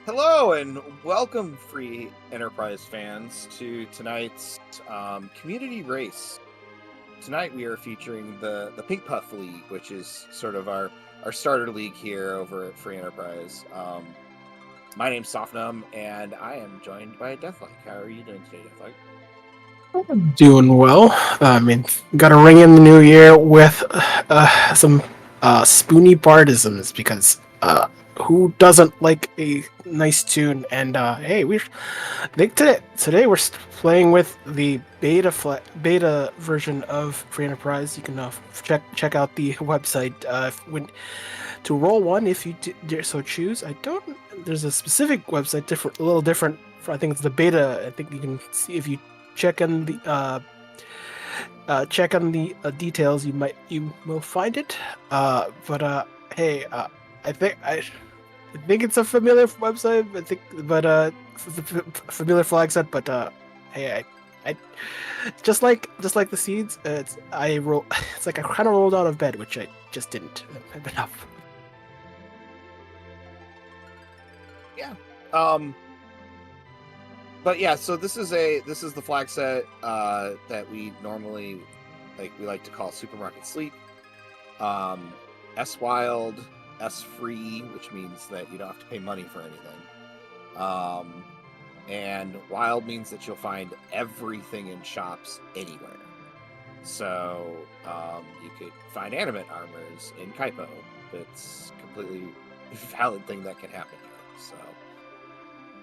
Hello and welcome, free enterprise fans, to tonight's community race. Tonight we are featuring the Pink Puff League, which is sort of our starter league here over at Free Enterprise. My name's Sofnum, and I am joined by Deathlike. How are you doing today, Deathlike? Doing well. Got to ring in the new year with some spoony bardisms because who doesn't like a nice tune? And hey, I think today we're playing with the beta version of Free Enterprise. You can check out the website to roll one if you dare so choose. I don't. There's a specific website a little different. I think it's the beta. I think you can see if you check on the details. You will find it. Hey, I think it's a familiar website. It's a familiar flag set. But hey, I just like the seeds. It's like I kind of rolled out of bed, which I just didn't. I've been up. Yeah. But yeah, so this is the flag set that we normally like to call Supermarket Sleep. S Wild, S Free, which means that you don't have to pay money for anything. And Wild means that you'll find everything in shops anywhere. So you could find animate armors in Kaipo. It's a completely valid thing that can happen here.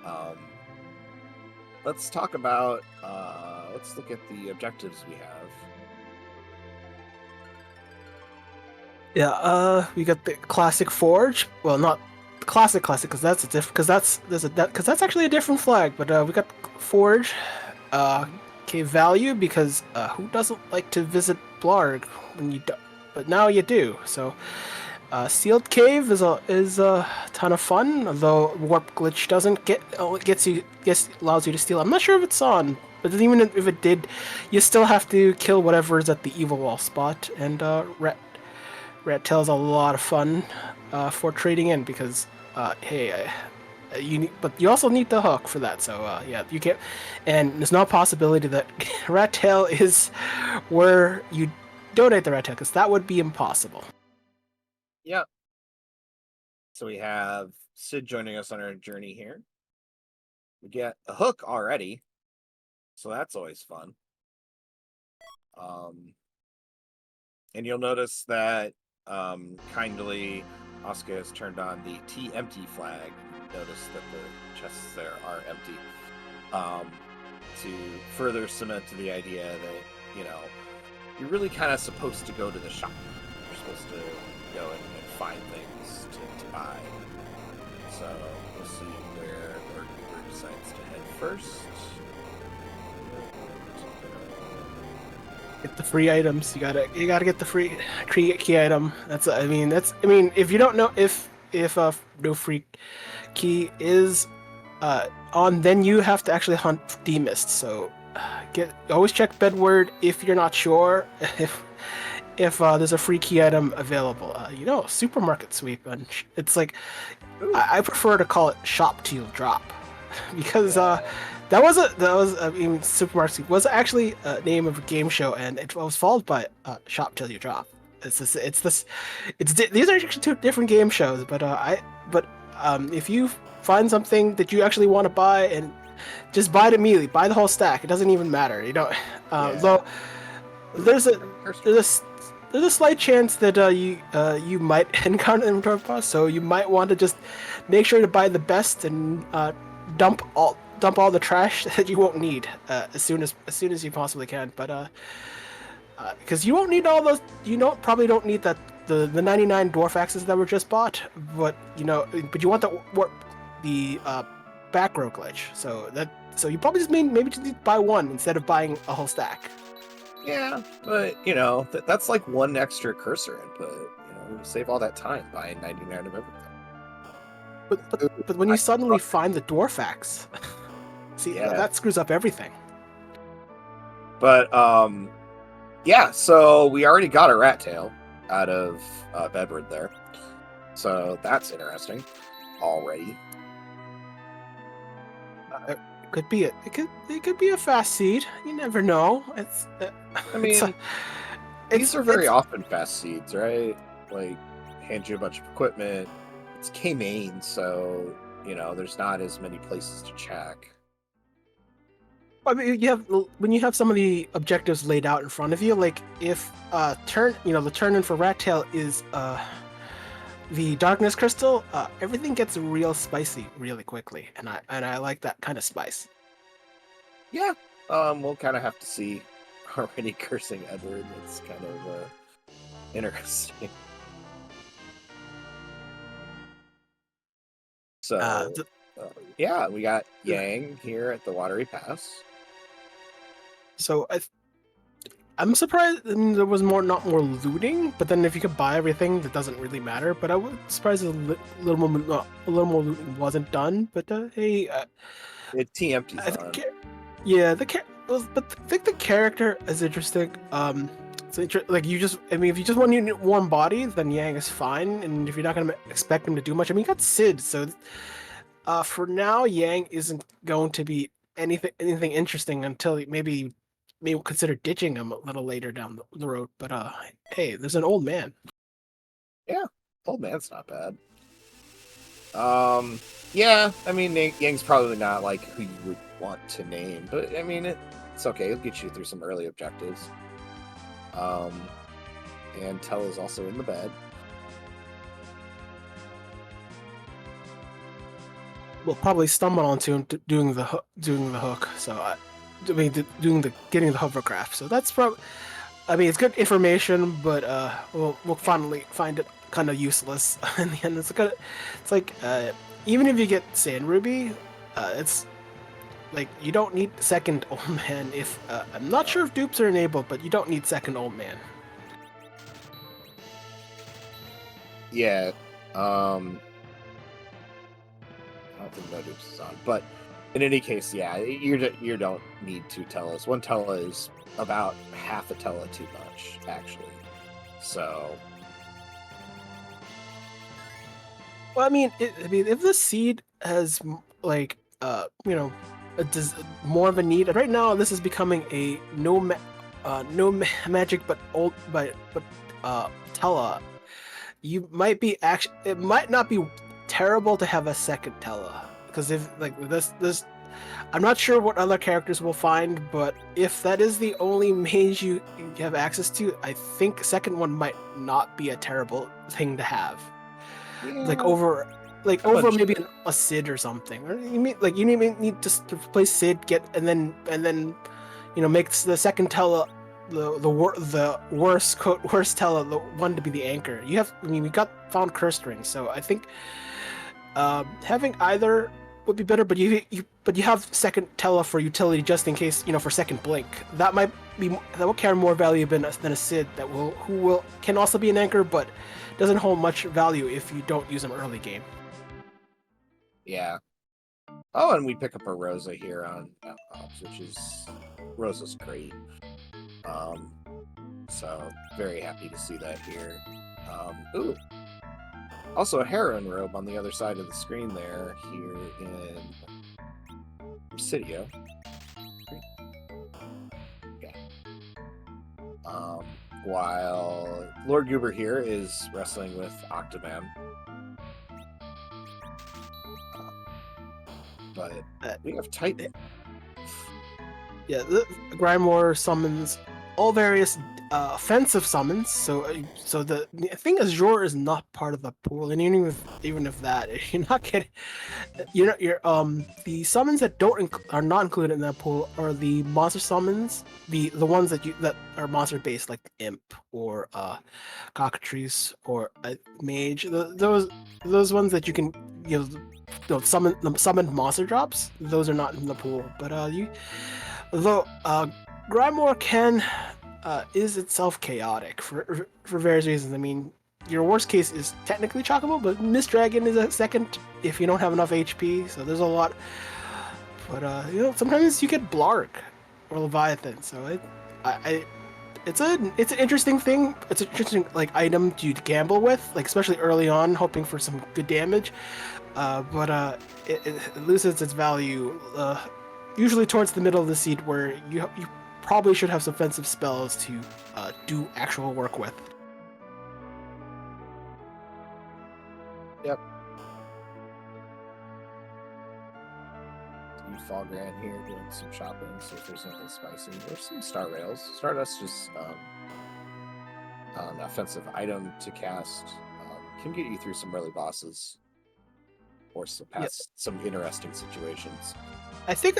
So let's talk about let's look at the objectives we have. Yeah, we got the classic forge. Well, not the classic because that's that's actually a different flag. But we got forge, cave value because who doesn't like to visit Blarg when you do? But now you do. So sealed cave is a ton of fun. Although warp glitch doesn't allows you to steal. I'm not sure if it's on. But even if it did, you still have to kill whatever's at the evil wall spot. And Rat Tail's a lot of fun for trading in because, but you also need the hook for that. So yeah, you can't, and there's no possibility that Rat Tail is where you donate the Rat Tail because that would be impossible. Yep. So we have Sid joining us on our journey here. We get a hook already, so that's always fun. And you'll notice that kindly Oscar has turned on the T-empty flag. Notice that the chests there are empty. To further cement the idea that, you're really kind of supposed to go to the shop. You're supposed to go and find things to buy. So we'll see where Ordeals decides to head first. Get the free items. You gotta get the free key item. If you don't know if no free key is on, then you have to actually hunt demist. So always check Bedward if you're not sure if there's a free key item available. Supermarket sweep, and it's like I prefer to call it shop till drop because Supermarket Sweep was actually a name of a game show, and it was followed by Shop Till You Drop. These are actually two different game shows, but if you find something that you actually want to buy, and just buy it immediately, buy the whole stack. It doesn't even matter, Though there's a slight chance that you might encounter an inventory boss, so you might want to just make sure to buy the best and dump all the trash that you won't need as soon as you possibly can. But because you won't need all those, probably don't need the 99 dwarf axes that were just bought. But you want the back row glitch. So you probably just maybe just need to buy one instead of buying a whole stack. Yeah, but that's like one extra cursor input. Save all that time buying 99 of everything. But when you suddenly find the dwarf axe, see, that screws up everything. But yeah, so we already got a rat tail out of Bedward there, so that's interesting already. It could be it could be a fast seed. You never know. I It's a, mean, these are very it's often fast seeds, right? Like, hand you a bunch of equipment. It's K-Main, so, there's not as many places to check. I mean, when you have some of the objectives laid out in front of you, like if the turn in for Rat Tail is the Darkness Crystal, everything gets real spicy really quickly, and I like that kind of spice. Yeah, we'll kind of have to see. Already cursing Edward. It's kind of interesting. Uh, So, the, yeah, we got the- Yang here at the Watery Pass. so I'm surprised there was not more looting, but then if you could buy everything, that doesn't really matter. But I was surprised little more looting wasn't done. But hey, It T-empties I on. think yeah, but I think the character is interesting. Like if you just want a warm body, then Yang is fine, and if you're not gonna expect him to do much, I mean, you got Sid, so for now, Yang isn't going to be anything interesting until maybe we'll consider ditching him a little later down the road. But hey, there's an old man. Yeah, old man's not bad. Yeah, I mean, Yang's probably not like who you would want to name, but I mean, it's okay. It'll get you through some early objectives. And Tell is also in the bed. We'll probably stumble onto him doing the hook. So getting the hovercraft. So that's probably. I mean, it's good information, but we'll finally find it kind of useless in the end. It's like even if you get Sand Ruby, it's like you don't need second old man. If I'm not sure if dupes are enabled, but you don't need second old man. Yeah. I don't think no dupes is on, but in any case, yeah, you don't need two Tellas. One Tella is about half a Tella too much, actually. So, Well, I mean, if the seed has like more of a need right now, this is becoming a magic but old but Tella. You might be actually it might not be terrible to have a second Tella because if like this I'm not sure what other characters will find, but if that is the only mage you have access to, I think second one might not be a terrible thing to have. Like yeah, over I'm maybe unsure. a Sid or something. Or you mean like you need to replace Sid, and then make the second Tella the worst Tella the one to be the anchor. We got found cursed rings, so I think having either would be better, but you have second Tella for utility just in case, for second blink. That will carry more value than a Sid can also be an anchor, but doesn't hold much value if you don't use them early game. Yeah. Oh, and we pick up a Rosa here on Ops, which is Rosa's great. So very happy to see that here. Ooh. Also a heroine robe on the other side of the screen there, here in Presidio. Yeah. While Lord Goober here is wrestling with Octoman. But we have Titan. Yeah, the Grimoire summons all various offensive summons. So the thing is, Azure is not part of the pool, and even if that, you're not getting. You're the summons that are not included in that pool are the monster summons, the ones that are monster based, like Imp or Cockatrice or Mage. Those ones that you can summon monster drops. Those are not in the pool, but though Grimoire is itself chaotic for various reasons. I mean, your worst case is technically chockable, but Miss Dragon is a second if you don't have enough HP. So there's a lot. But sometimes you get Blark or Leviathan. So it's an interesting thing. It's an interesting like item to gamble with, like especially early on, hoping for some good damage. But it loses its value usually towards the middle of the seed, where you probably should have some offensive spells to do actual work with. Yep. Fall Grand here doing some shopping, see if there's anything spicy. There's some Star Rails. Stardust just an offensive item to cast. Can get you through some early bosses or past some interesting situations. I think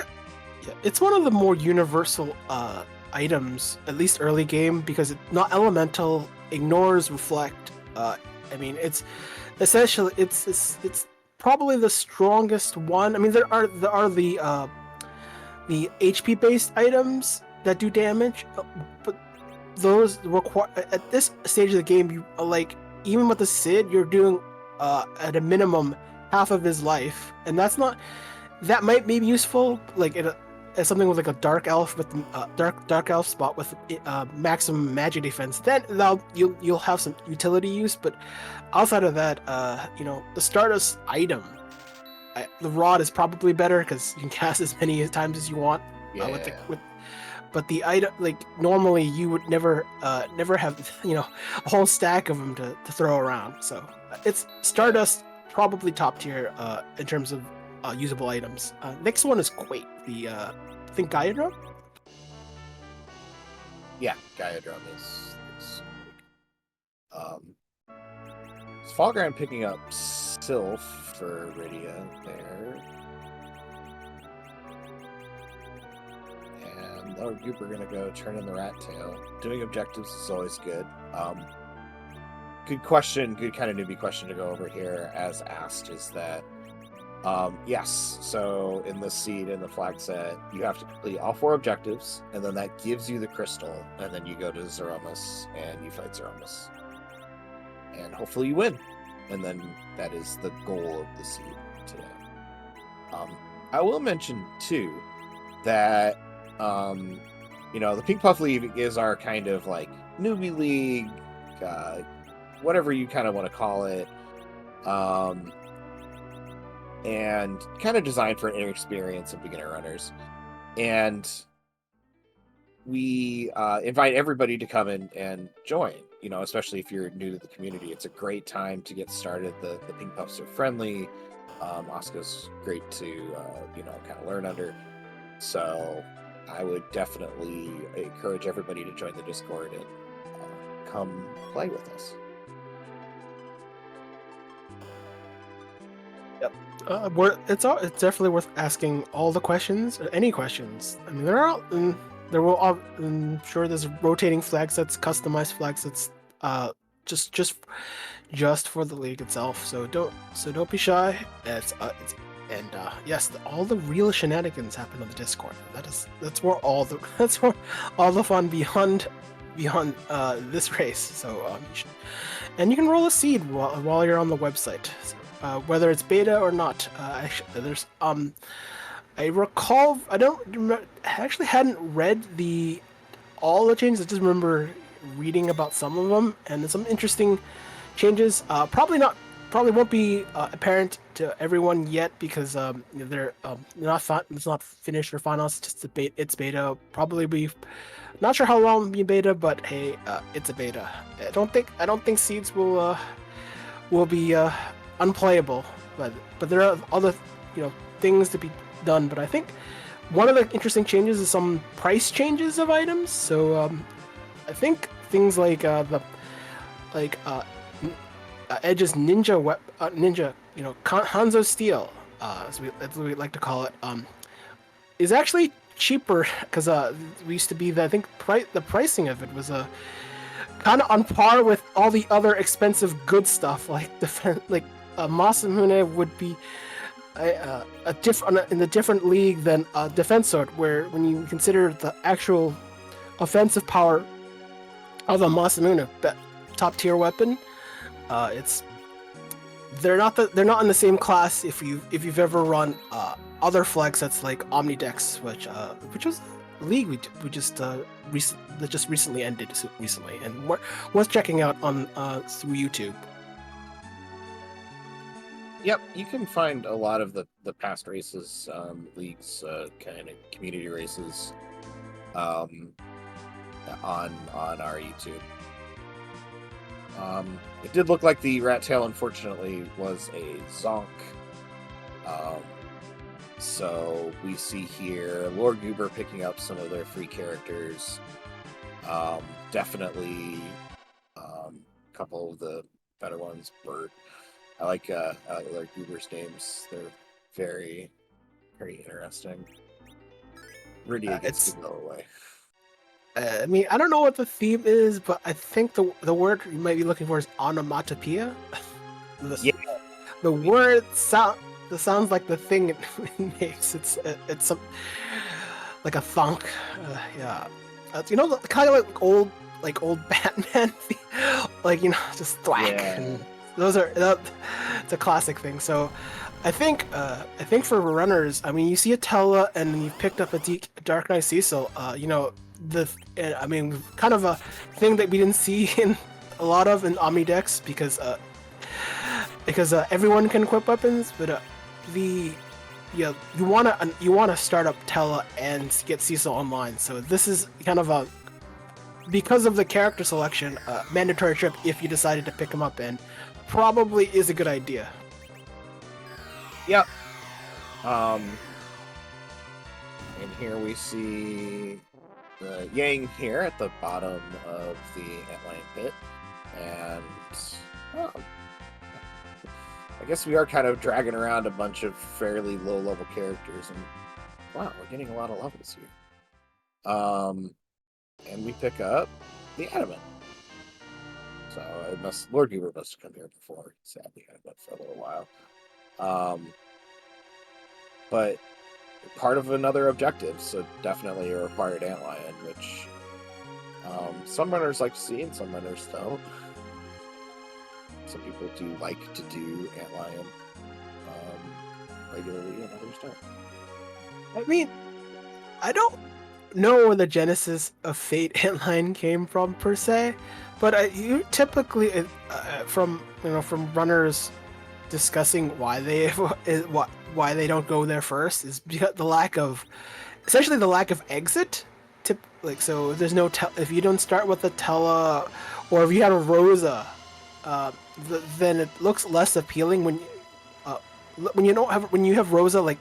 it's one of the more universal items, at least early game, because it's not elemental, ignores reflect. I mean, it's essentially it's probably the strongest one. I mean, there are the HP based items that do damage, but those require at this stage of the game, you like even with the Cid, you're doing at a minimum half of his life, and that might be useful like as something with like a dark elf with dark elf spot with maximum magic defense. Then you'll have some utility use, but outside of that, the Stardust item, the rod is probably better because you can cast as many times as you want. But the item, like normally you would never have a whole stack of them to throw around. So it's Stardust probably top tier in terms of usable items. Next one is Quake, the I think Gaia Drum. Yeah, Gaia Drum is Fallground picking up Sylph for Rydia there. And Lord Goop are gonna go turn in the rat tail. Doing objectives is always good. Good question, good kind of newbie question to go over here as asked is that yes, so in the seed in the flag set, you have to complete all 4 objectives, and then that gives you the crystal, and then you go to Zeromus and you fight Zeromus. And hopefully you win. And then that is the goal of the seed today. I will mention too that the Pink Puff League is our kind of like newbie league, whatever you kind of want to call it. And kind of designed for inexperienced and beginner runners. And we invite everybody to come in and join, especially if you're new to the community. It's a great time to get started. The Pink Puffs are friendly. Oscar's great to, kind of learn under. So I would definitely encourage everybody to join the Discord and come play with us. It's definitely worth asking all the questions, or any questions. I mean, I'm sure there's rotating flag sets, customized flag sets, just for the league itself. So don't be shy. Yes, all the real shenanigans happen on the Discord. That's where all the fun beyond this race. So you can roll a seed while you're on the website. So, whether it's beta or not, there's I recall I actually hadn't read all the changes. I just remember reading about some of them, and there's some interesting changes. Probably won't be apparent to everyone yet because they're it's not finished or final. It's just it's beta. Probably be not sure how long it'll be beta, but hey, it's a beta. I don't think seeds will be unplayable, but there are other things to be done. But I think one of the interesting changes is some price changes of items. So I think things like Edge's ninja Hanzo Steel, as we like to call it, is actually cheaper because we used to be I think the pricing of it was kind of on par with all the other expensive good stuff like Masamune would be in a different league than Defense Sword, where when you consider the actual offensive power of a Masamune top tier weapon, they're not in the same class. If you've ever run other flag sets like Omnidex, which was league we just that just recently ended recently, and was checking out on through YouTube. Yep, you can find a lot of the past races, leagues, kind of community races, on our YouTube. It did look like the rat tail, unfortunately, was a zonk. So we see here Lord Goober picking up some of their free characters. Definitely a couple of the better ones. Bert. I like Lord Goober's names. They're very, very interesting. Rydia gets to go away. I mean, I don't know what the theme is, but I think the word you might be looking for is onomatopoeia. The word sounds like the thing it makes. It's like a thunk. Yeah, you know, kind of like old Batman, like, you know, just thwack. Yeah. And it's a classic thing. So I think for runners, I mean, you see a Tella and you've picked up a Dark Knight Cecil. You know, I mean, kind of a thing that we didn't see in a lot of in Omnidex because everyone can equip weapons, but you wanna start up Tella and get Cecil online. So this is kind of because of the character selection, mandatory trip if you decided to pick him up in probably is a good idea. Yep. And here we see the Yang here at the bottom of the Antlion pit, and I guess we are kind of dragging around a bunch of fairly low-level characters, and wow, we're getting a lot of levels here. And we pick up the Adamant. So Lord Goober must have come here before. He's had the Adamant for a little while. But part of another objective, so definitely a required Antlion, which some runners like to see and some runners don't. Some people do like to do Antlion regularly, and others don't. I mean, I don't know where the genesis of Fate Antlion came from per se, but you typically from runners discussing why they don't go there first is because essentially the lack of exit. So if there's no if you don't start with a Tella, or if you have a Rosa, then it looks less appealing when you have Rosa, like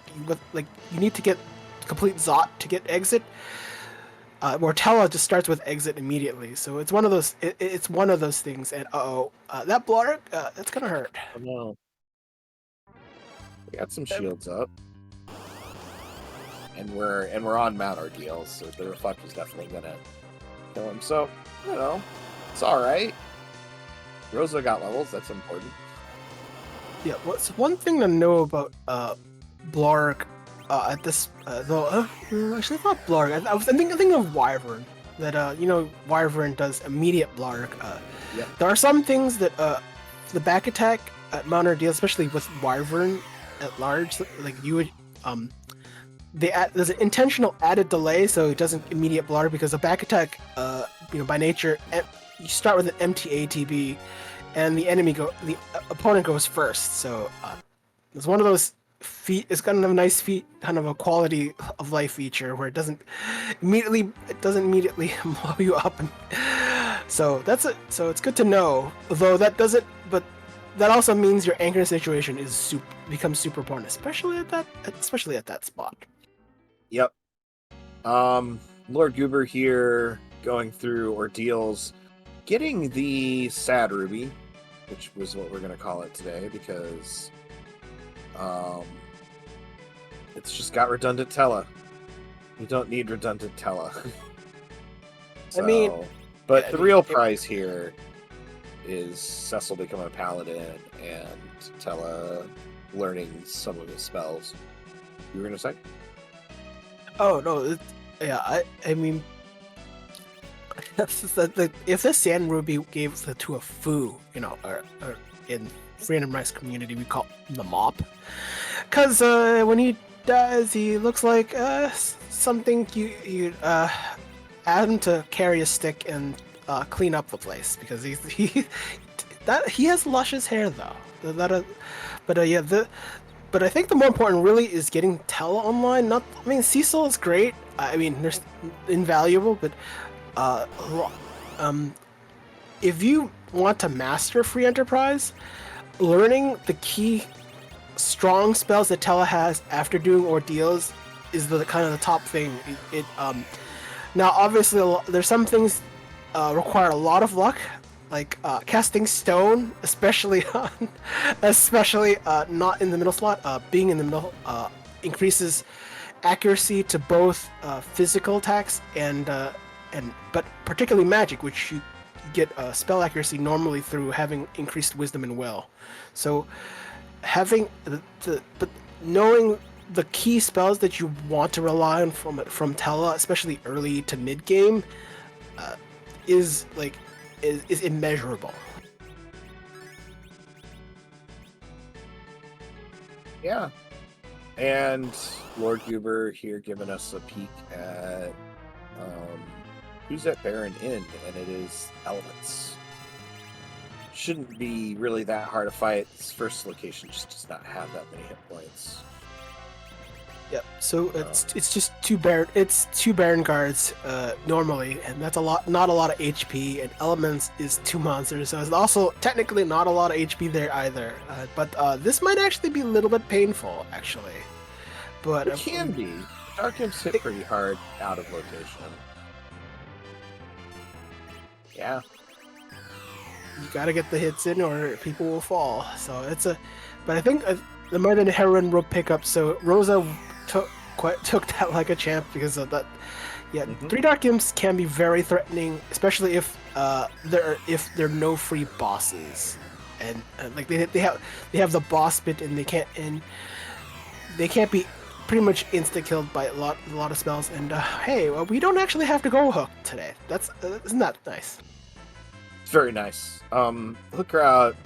you need to get complete Zot to get exit. Where Tella just starts with exit immediately, so it's one of those. It's one of those things, and that Blark, that's gonna hurt. Oh no. We got some shields up, and we're on Mount Ordeals, so the reflect is definitely gonna kill him. So, you know, it's all right. Rosa got levels. That's important. Yeah. What's one thing to know about Blark at this though? Actually, not Blark. I was thinking of Wyvern. That Wyvern does immediate Blark. Yep. There are some things that the back attack at Mount Ordeal, especially with Wyvern at large, like you would there's an intentional added delay so it doesn't immediate Blark, because a back attack by nature you start with an empty ATB and the opponent goes first, so it's one of those it's kind of a nice kind of a quality of life feature where it doesn't immediately blow you up, and so that's it. So it's good to know, although that also means your anchor situation becomes super important, especially at that spot. Yep. Lord Goober here going through Ordeals, getting the Sad Ruby, which was what we're going to call it today, because it's just got redundant Tella. You don't need redundant Tella. I mean, but the real prize here is Cecil becoming a paladin and Tella learning some of his spells. You were going to say? Oh no, I mean, if the Sand Ruby gave it to a Fu, or in Freedom Rice community we call him the Mop, because when he does. He looks like something you add him to carry a stick and clean up the place because he has luscious hair though. Yeah, but I think the more important really is getting Tella online. Not, I mean, Cecil is great. I mean, there's invaluable, but uh, um, if you want to master free enterprise, learning the key strong spells that Tella has after doing ordeals is the kind of the top thing. Now obviously there's some things require a lot of luck, like casting stone, especially especially not in the middle slot. Being in the middle increases accuracy to both physical attacks and but particularly magic, which you get spell accuracy normally through having increased wisdom and will. So having but knowing the key spells that you want to rely on from Tella, especially early to mid game, is immeasurable. Yeah. And Lord Goober here giving us a peek at who's at Baron Inn, and it is Elements. Shouldn't be really that hard to fight. This first location just does not have that many hit points. Yep. So it's just two Baron guards normally, and that's not a lot of HP. And Elements is 2 monsters, so it's also technically not a lot of HP there either. But this might actually be a little bit painful, actually. But it can be. Dark Imps hit pretty hard out of location. Yeah. You gotta get the hits in, or people will fall. So but I think there might have been a heroin rope pickup. So Rosa took that like a champ because of that. Yeah, 3 Dark Imps can be very threatening, especially if there are no free bosses, and like they have the boss bit, and they can't be pretty much insta killed by a lot of spells. And hey, well, we don't actually have to go hook today. Isn't that nice? It's very nice. Hook route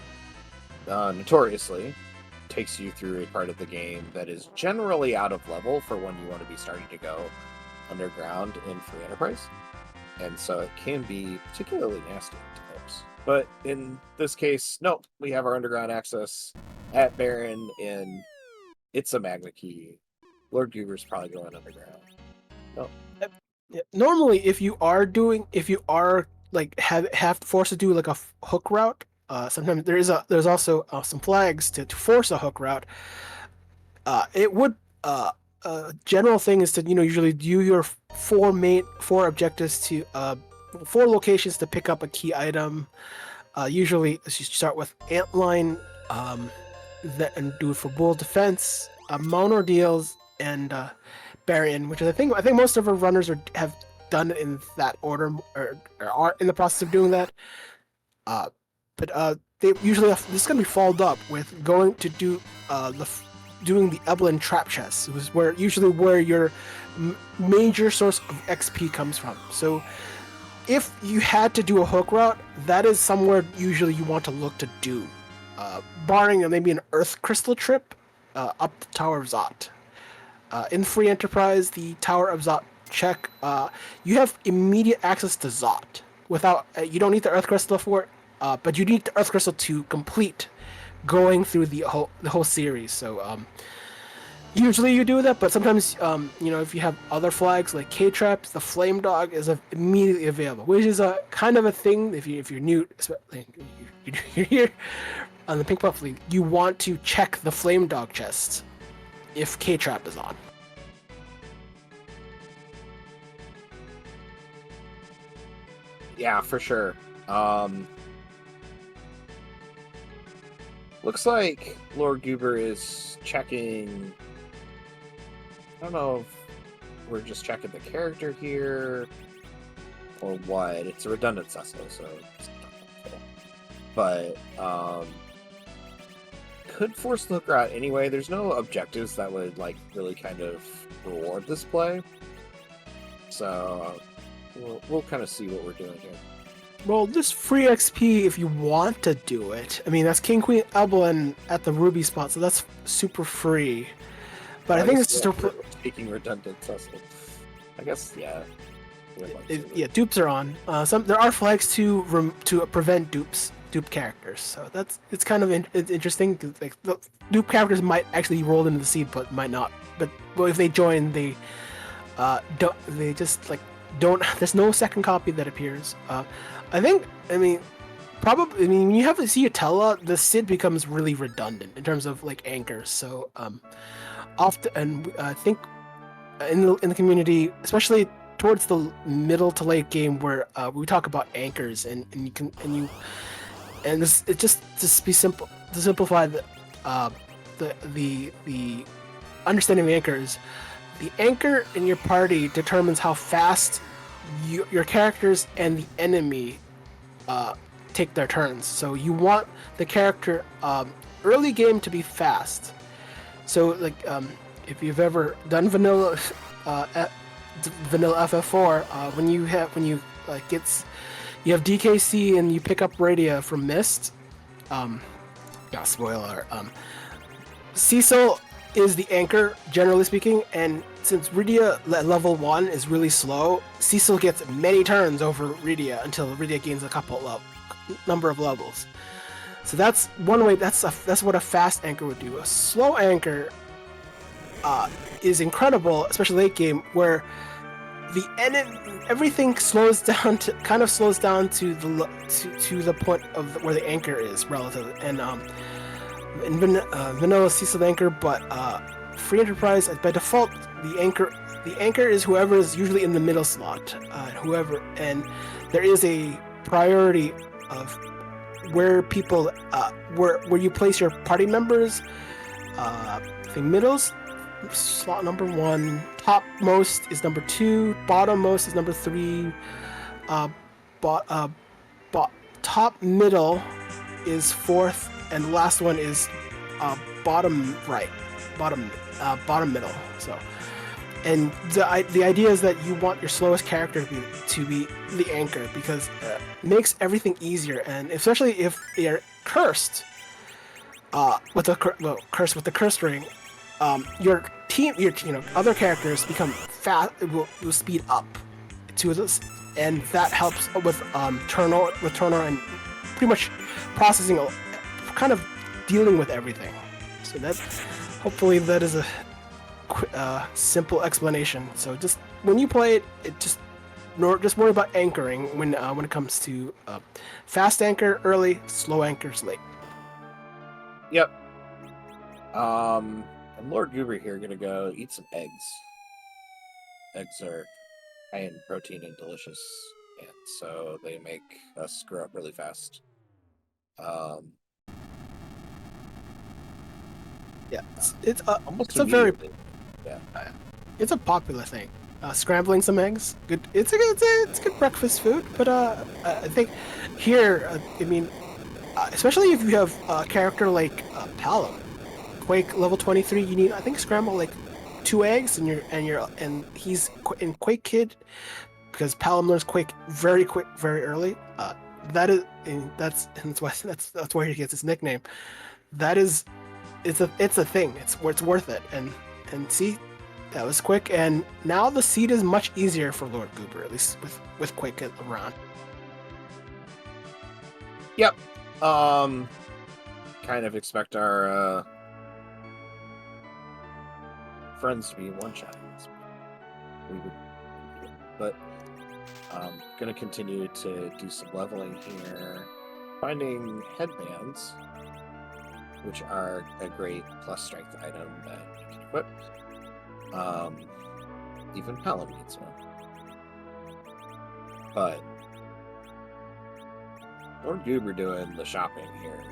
notoriously takes you through a part of the game that is generally out of level for when you want to be starting to go underground in free enterprise, and so it can be particularly nasty at times. But in this case, no, we have our underground access at Baron, and it's a magna key. Lord Goober's probably going underground. No. Yeah. Normally, if you are like have forced to do like a hook route, sometimes there's also some flags to force a hook route. It would general thing is to usually do your four objectives to 4 locations to pick up a key item. Usually you start with Antline, and do it for Bull Defense, Mount Ordeals, and Baron, which I think most of our runners have done it in that order, or are in the process of doing that. But they usually this is going to be followed up with going to do doing the Evelyn trap chest, which is where your major source of XP comes from. So if you had to do a hook route, that is somewhere usually you want to look to do, barring maybe an Earth Crystal trip up the Tower of Zot. In Free Enterprise, the Tower of Zot check, you have immediate access to Zot without you don't need the Earth Crystal for it, but you need the Earth Crystal to complete going through the whole series. So usually you do that, but sometimes if you have other flags like K-Traps, the Flame Dog is immediately available, which is a kind of a thing if you're new, you're here on the Pink Puff League, you want to check the Flame Dog chest if K-Trap is on. Yeah, for sure. Looks like Lord Goober is checking. I don't know if we're just checking the character here or what. It's a redundant Cecil, so it's not helpful. But could force the hook route anyway. There's no objectives that would really kind of reward this play. So we'll kind of see what we're doing here. Well, just free XP if you want to do it. I mean, that's King Queen Evelyn at the Ruby spot, so that's super free. But I think it's still taking redundant custom. I guess yeah. Yeah, dupes are on. There are flags to prevent dupe characters. So it's kind of it's interesting. Like the dupe characters might actually roll into the seed, but might not. But well, if they join, they don't. They just like don't. There's no second copy that appears. I think. I mean, probably. I mean, when you have the Ciutella, the Sid becomes really redundant in terms of like anchors. So often, and I think in the community, especially towards the middle to late game, where we talk about anchors, and this it just to be simple to simplify the understanding of anchors. The anchor in your party determines how fast your characters and the enemy take their turns. So you want the character early game to be fast. So like if you've ever done vanilla FF4, when you have DKC and you pick up Radia from Mist, spoiler. Cecil is the anchor, generally speaking, and since Rydia level 1 is really slow, Cecil gets many turns over Rydia until Rydia gains a number of levels. So that's one way. That's what a fast anchor would do. A slow anchor is incredible, especially late game, where everything slows down to the point of where the anchor is relative. And in vanilla Cecil anchor, but free enterprise by default the anchor is whoever is usually in the middle slot, and there is a priority of where people where you place your party members. I think middles slot number 1, top most is number 2, bottom most is number 3, top middle is 4th, and the last one is bottom middle. So, and the idea is that you want your slowest character to be the anchor, because it makes everything easier, and especially if they're cursed with the curse ring, your team, other characters become fast. Will speed up to this, and that helps with turnover and pretty much processing, kind of dealing with everything. So hopefully that is a simple explanation. So just when you play it, just worry about anchoring when it comes to fast anchor early, slow anchors late. Yep. And Lord Goober here gonna go eat some eggs. Eggs are high in protein and delicious, and so they make us screw up really fast. Yeah, it's a very it's a popular thing. Scrambling some eggs, good. It's good breakfast food. But I think here, especially if you have a character like Palom, Quake level 23, you need, I think, scramble like 2 eggs, and he's in Quake Kid, because Palom learns Quake very quick, very early. That's where he gets his nickname. It's a thing. It's worth it. And see, that was quick. And now the seed is much easier for Lord Goober, at least with Quake around. Yep. Kind of expect our friends to be one-shotting this, but gonna continue to do some leveling here, finding headbands, which are a great plus strength item that you can equip. Even Palom needs one. But Lord Goober doing the shopping here.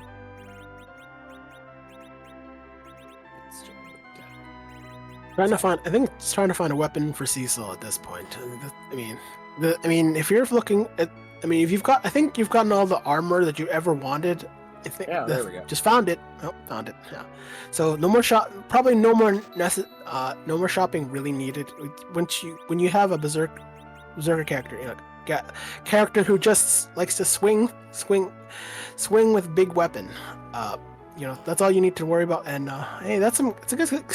I think it's trying to find a weapon for Cecil at this point. If you're looking at, if you've got, I think you've gotten all the armor that you ever wanted. I think, yeah, there we go. Just found it. Oh, found it. Yeah. So no more probably no more shopping really needed. When you have a berserker character, character who just likes to swing with big weapon. That's all you need to worry about. And hey, it's a good.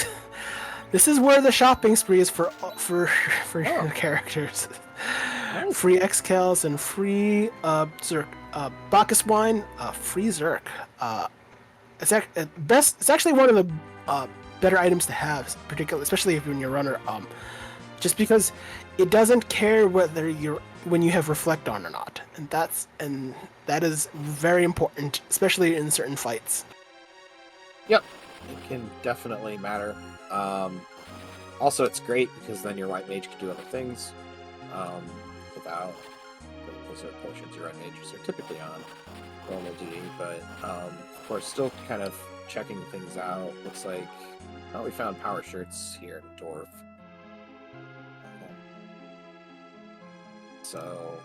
This is where the shopping spree is for Oh, characters. nice. Free Excals and free Zerk, Bacchus wine, free Zerk. It's actually one of the better items to have, particularly especially if you're in your runner. Just because it doesn't care whether you're when you have reflect on or not, and that is very important, especially in certain fights. Yep, it can definitely matter. Also, it's great because then your white mage can do other things without those are potions your white mages are typically on normal duty, but of course, still kind of checking things out. Looks like we found power shirts here in Dwarf. So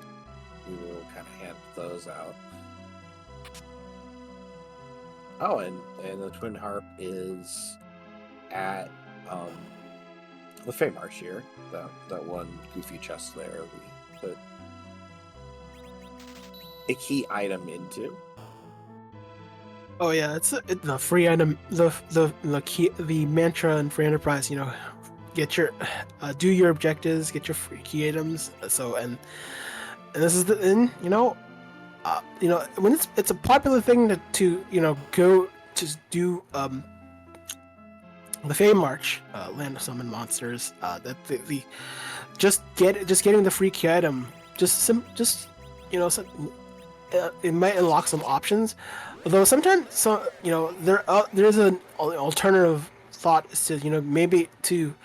we will kind of hand those out. Oh, and the Twin Harp is at the Feymarsh here. That one goofy chest there we put a key item into. Oh yeah, it's the free item, the key, the mantra in free enterprise. Get your do your objectives, get your free key items. So and this is when it's a popular thing to go to do the Feymarch, Land of Summon Monsters. That the just getting the free key item it might unlock some options. Although sometimes there is an alternative thought is to maybe to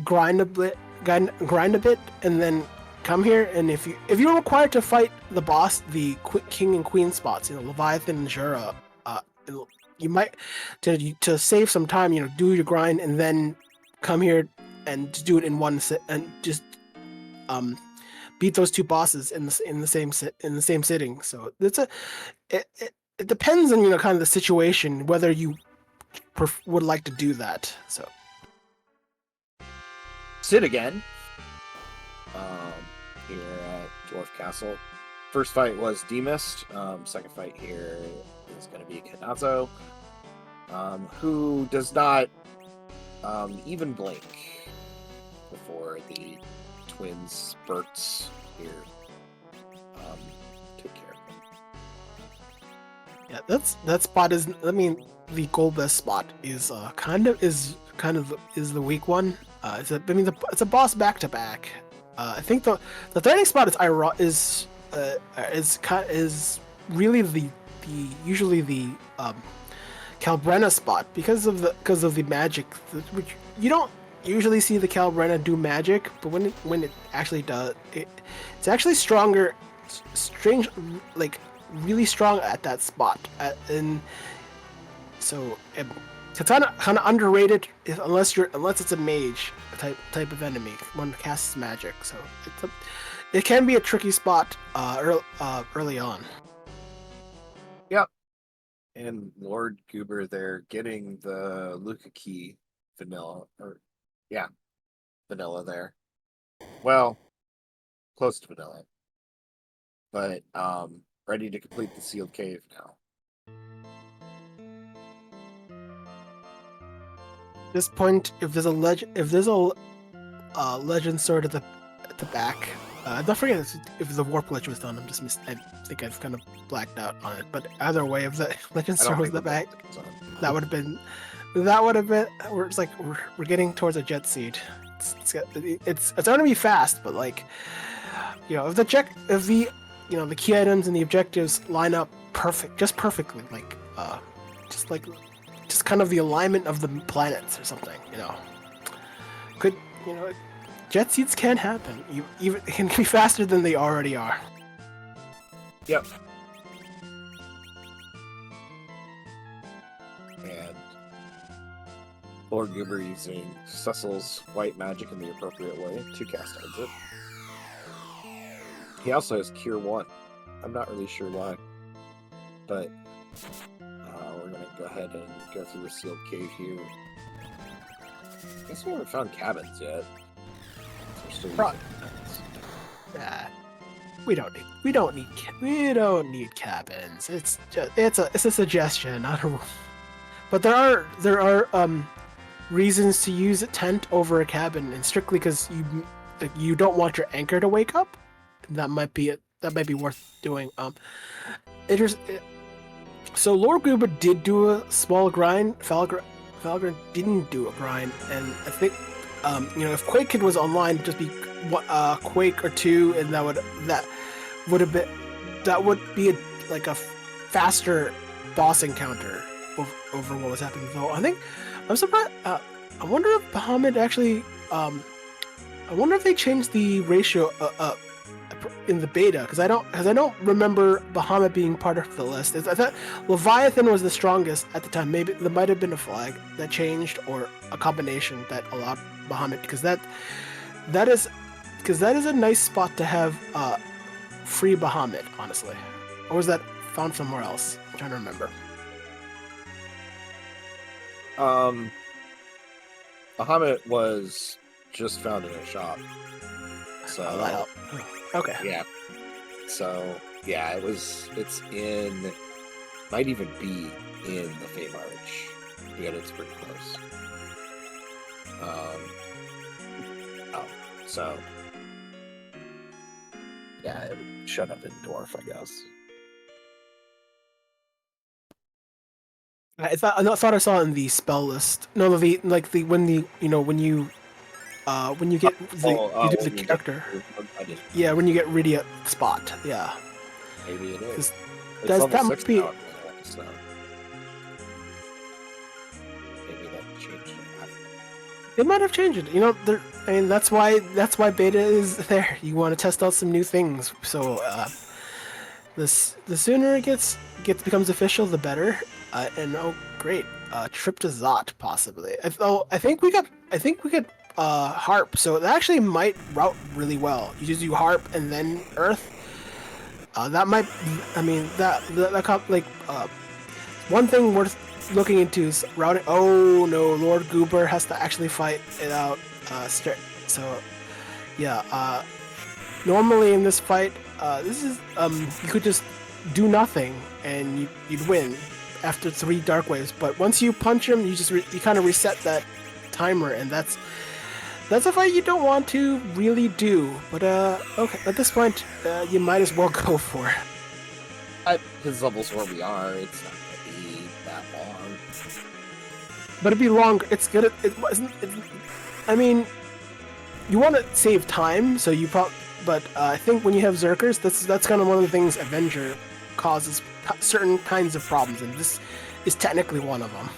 grind a bit, and then come here, and if you're required to fight the boss, the king and queen spots, Leviathan and Jura, you might to save some time, do your grind and then come here and just do it in one sit and just beat those two bosses in the same sitting. So it depends on kind of the situation whether you would like to do that. So Sit again. Here at Dwarf Castle. First fight was Demist. Second fight here is going to be Kanazo, who does not even blink before the twin spurts here take care of him. Yeah, that spot is. I mean, the Golbez spot is kind of the weak one. It's a boss back to back. I think the threatening spot is really the usually the Calbrenna spot because of the magic, which you don't usually see the Calbrenna do magic, but when it actually does, it's actually stronger, strange, like really strong at that spot, and so it's kind of underrated unless it's a mage type of enemy, one that casts magic. So it can be a tricky spot early on. Yep. And Lord Goober there getting the Luca key vanilla there. Well, close to vanilla. But ready to complete the sealed cave now. At this point, if there's a legend sword at the back, don't forget if the warp glitch was done. I think I've kind of blacked out on it. But either way, if the legend sword was at the back, that would have been. We're getting towards a jet seed. It's going to be fast, but if the key items and the objectives line up perfectly, just kind of the alignment of the planets or something, jet seeds can happen. Even it can be faster than they already are. Yep. And Lord Goober using Cecil's white magic in the appropriate way to cast Exit. He also has Cure 1. I'm not really sure why, but we're going to go ahead and go through the sealed cave here. I guess we haven't found cabins yet. So we're still using cabins. We don't need cabins. It's a suggestion, not a rule. But there are reasons to use a tent over a cabin, and strictly because you don't want your anchor to wake up, that might be it. That might be worth doing. So Lord Goober did do a small grind. Falgren didn't do a grind, and I think if Quake Kid was online, it'd just be Quake or 2, and that would be a faster boss encounter over what was happening. Though I'm surprised. I wonder if Bahamut actually. I wonder if they changed the ratio in the beta, because I don't remember Bahamut being part of the list. I thought Leviathan was the strongest at the time. Maybe there might have been a flag that changed, or a combination that allowed Bahamut, because that is a nice spot to have free Bahamut, honestly. Or was that found somewhere else? I'm trying to remember. Bahamut was just found in a shop. So okay. Yeah. So yeah, it's in, might even be in the Fame Arch. Yeah, it's pretty close. So yeah, it would shut up in Dwarf, I guess. I thought I saw it in the spell list. No, when you get you do the character. Yeah, when you get Rydia spot. Yeah. Maybe it is. That might be. Now, so maybe that changed it. They might have changed it. That's why beta is there. You want to test out some new things. So the sooner it becomes official, the better. And great, trip to Zot possibly. I think we got Harp, so that actually might route really well. You just do Harp and then Earth. That might, one thing worth looking into is routing. Oh no, Lord Goober has to actually fight it out. So yeah. Normally in this fight, this is you could just do nothing and you'd win after 3 dark waves, but once you punch him, you kind of reset that timer, and that's a fight you don't want to really do. But okay, at this point, you might as well go for it. At his levels where we are, it's not gonna be that long. But it'd be longer. It's good. You want to save time, so you probably. But I think when you have Zerkers, that's kind of one of the things Avenger causes certain kinds of problems, and this is technically one of them.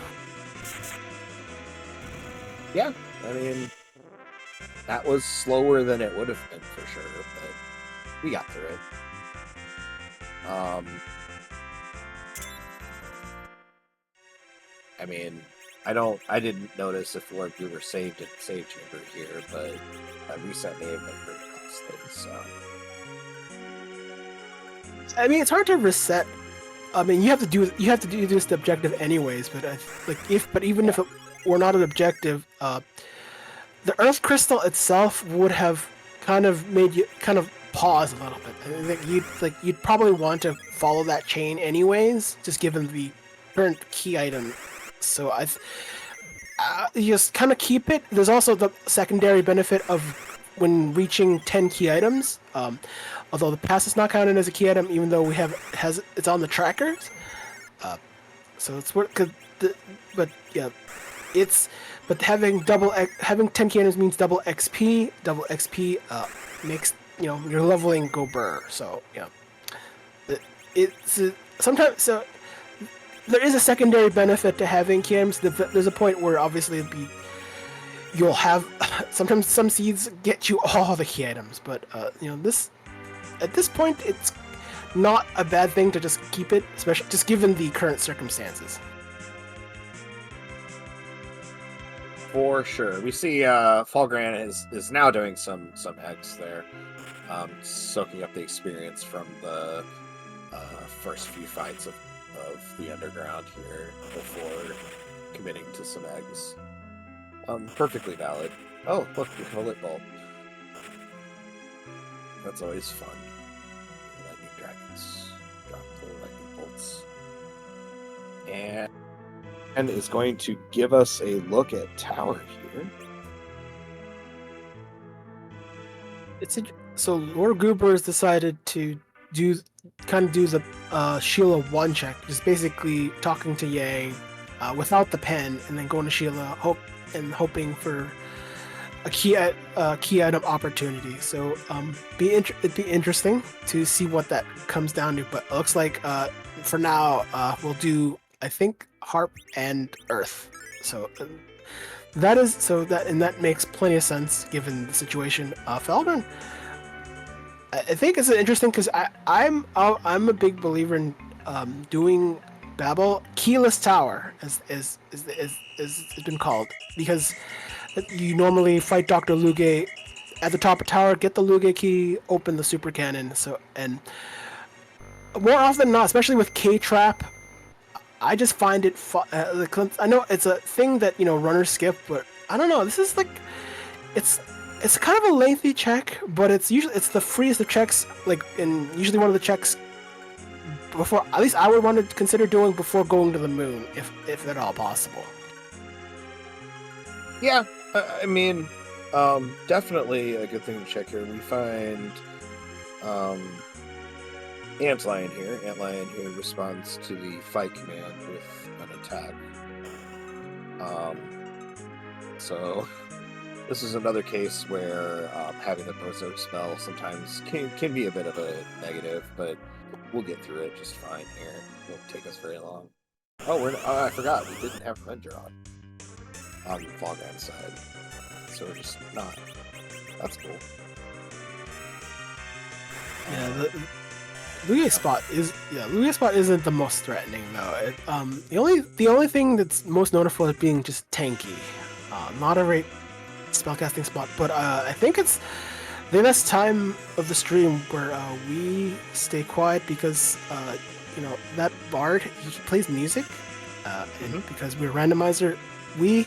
Yeah, that was slower than it would have been for sure, but we got through it. I didn't notice if Lord Goober saved in save chamber here, but a reset may have been pretty costly, so. It's hard to reset. You have to do this objective anyways, but even if it were not an objective, the Earth Crystal itself would have kind of made you kind of pause a little bit. I think you'd probably want to follow that chain anyways, just given the current key item. So you just kind of keep it. There's also the secondary benefit of when reaching 10 key items. Although the pass is not counted as a key item, even though it's on the trackers. So it's worth. But having 10 key items means double XP. Double XP makes your leveling go burr. So yeah, it's sometimes so. There is a secondary benefit to having key items. There's a point where obviously you'll have sometimes some seeds get you all the key items, but at this point it's not a bad thing to just keep it, especially just given the current circumstances. For sure, we see Falgran is now doing some X there, soaking up the experience from the first few fights of the underground here before committing to some eggs. Perfectly valid. Oh, look, we have a lit bulb. That's always fun. Lightning dragons drop the lightning bolts. And and is going to give us a look at tower here. So Lord Goober has decided to do the Sheila 1 check, just basically talking to Yang without the pen, and then going to Sheila, hoping for a key item opportunity. So it'd be interesting to see what that comes down to. But it looks like for now we'll do, I think, Harp and Earth. So that makes plenty of sense given the situation. Feldon, I think it's interesting because I'm a big believer in doing Babel keyless tower as it's been called, because you normally fight Dr. Luge at the top of tower, get the Luge key, open the super cannon. So, and more often than not, especially with K trap, I just find it I know it's a thing that runners skip, but I don't know. This is like it's kind of a lengthy check, but it's the freest of checks. And usually one of the checks before, at least I would want to consider doing before going to the moon, if at all possible. Yeah, I mean, definitely a good thing to check here. We find Antlion here. Antlion here responds to the fight command with an attack. So this is another case where having the Bozo spell sometimes can be a bit of a negative, but we'll get through it just fine here. It won't take us very long. Oh, I forgot, we didn't have Avenger on the Fogland side. So we're just not. That's cool. Yeah, the Lugia spot isn't the most threatening though. The only thing that's most notable is being just tanky. Not a great spellcasting spot, but I think it's the best time of the stream where we stay quiet because that bard, he plays music, and because we're randomizer, we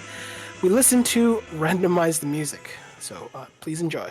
listen to randomized music. So please enjoy.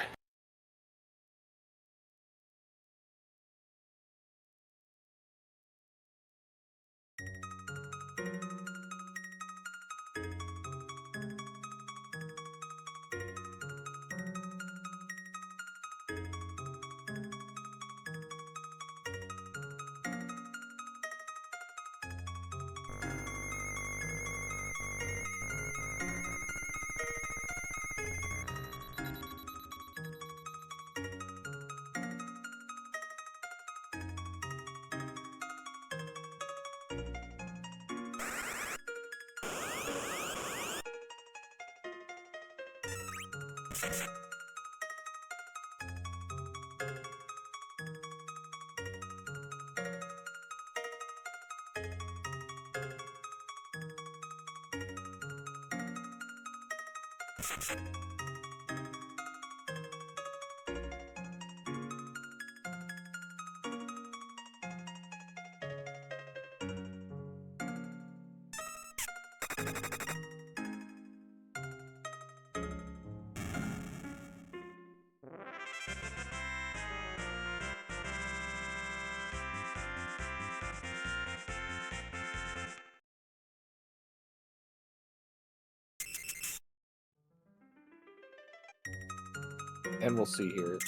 And we'll see here.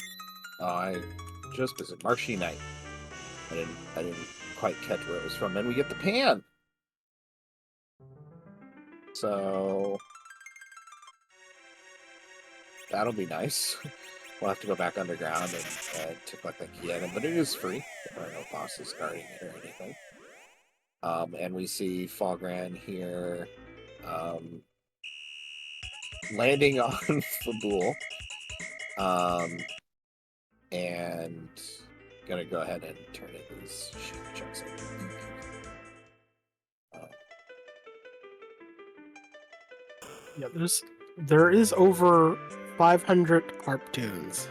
I just visit Marshy Knight. I didn't quite catch where it was from. Then we get the pan. So that'll be nice. We'll have to go back underground and to collect that key item, but it is free. There are no bosses guarding it or anything. And we see Fogran here landing on Fabul. And gonna go ahead and turn in these checks. Yeah, there is over 500 harp tunes.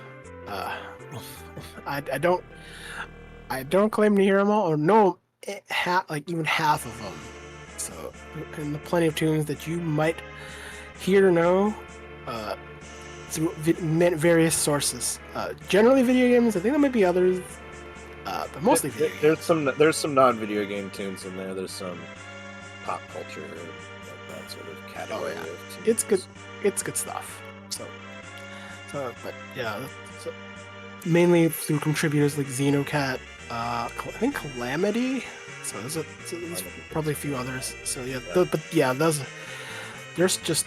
I don't claim to hear them all, or know even half of them. So, and plenty of tunes that you might hear or know through various sources. Generally video games. I think there might be others, but mostly video games. There's some non-video game tunes in there. There's some pop culture, like that sort of category yeah, of it's good. tunes. It's good stuff. But yeah, so mainly through contributors like Xenocat, I think Calamity. There's probably a few others. So yeah, but yeah, there's just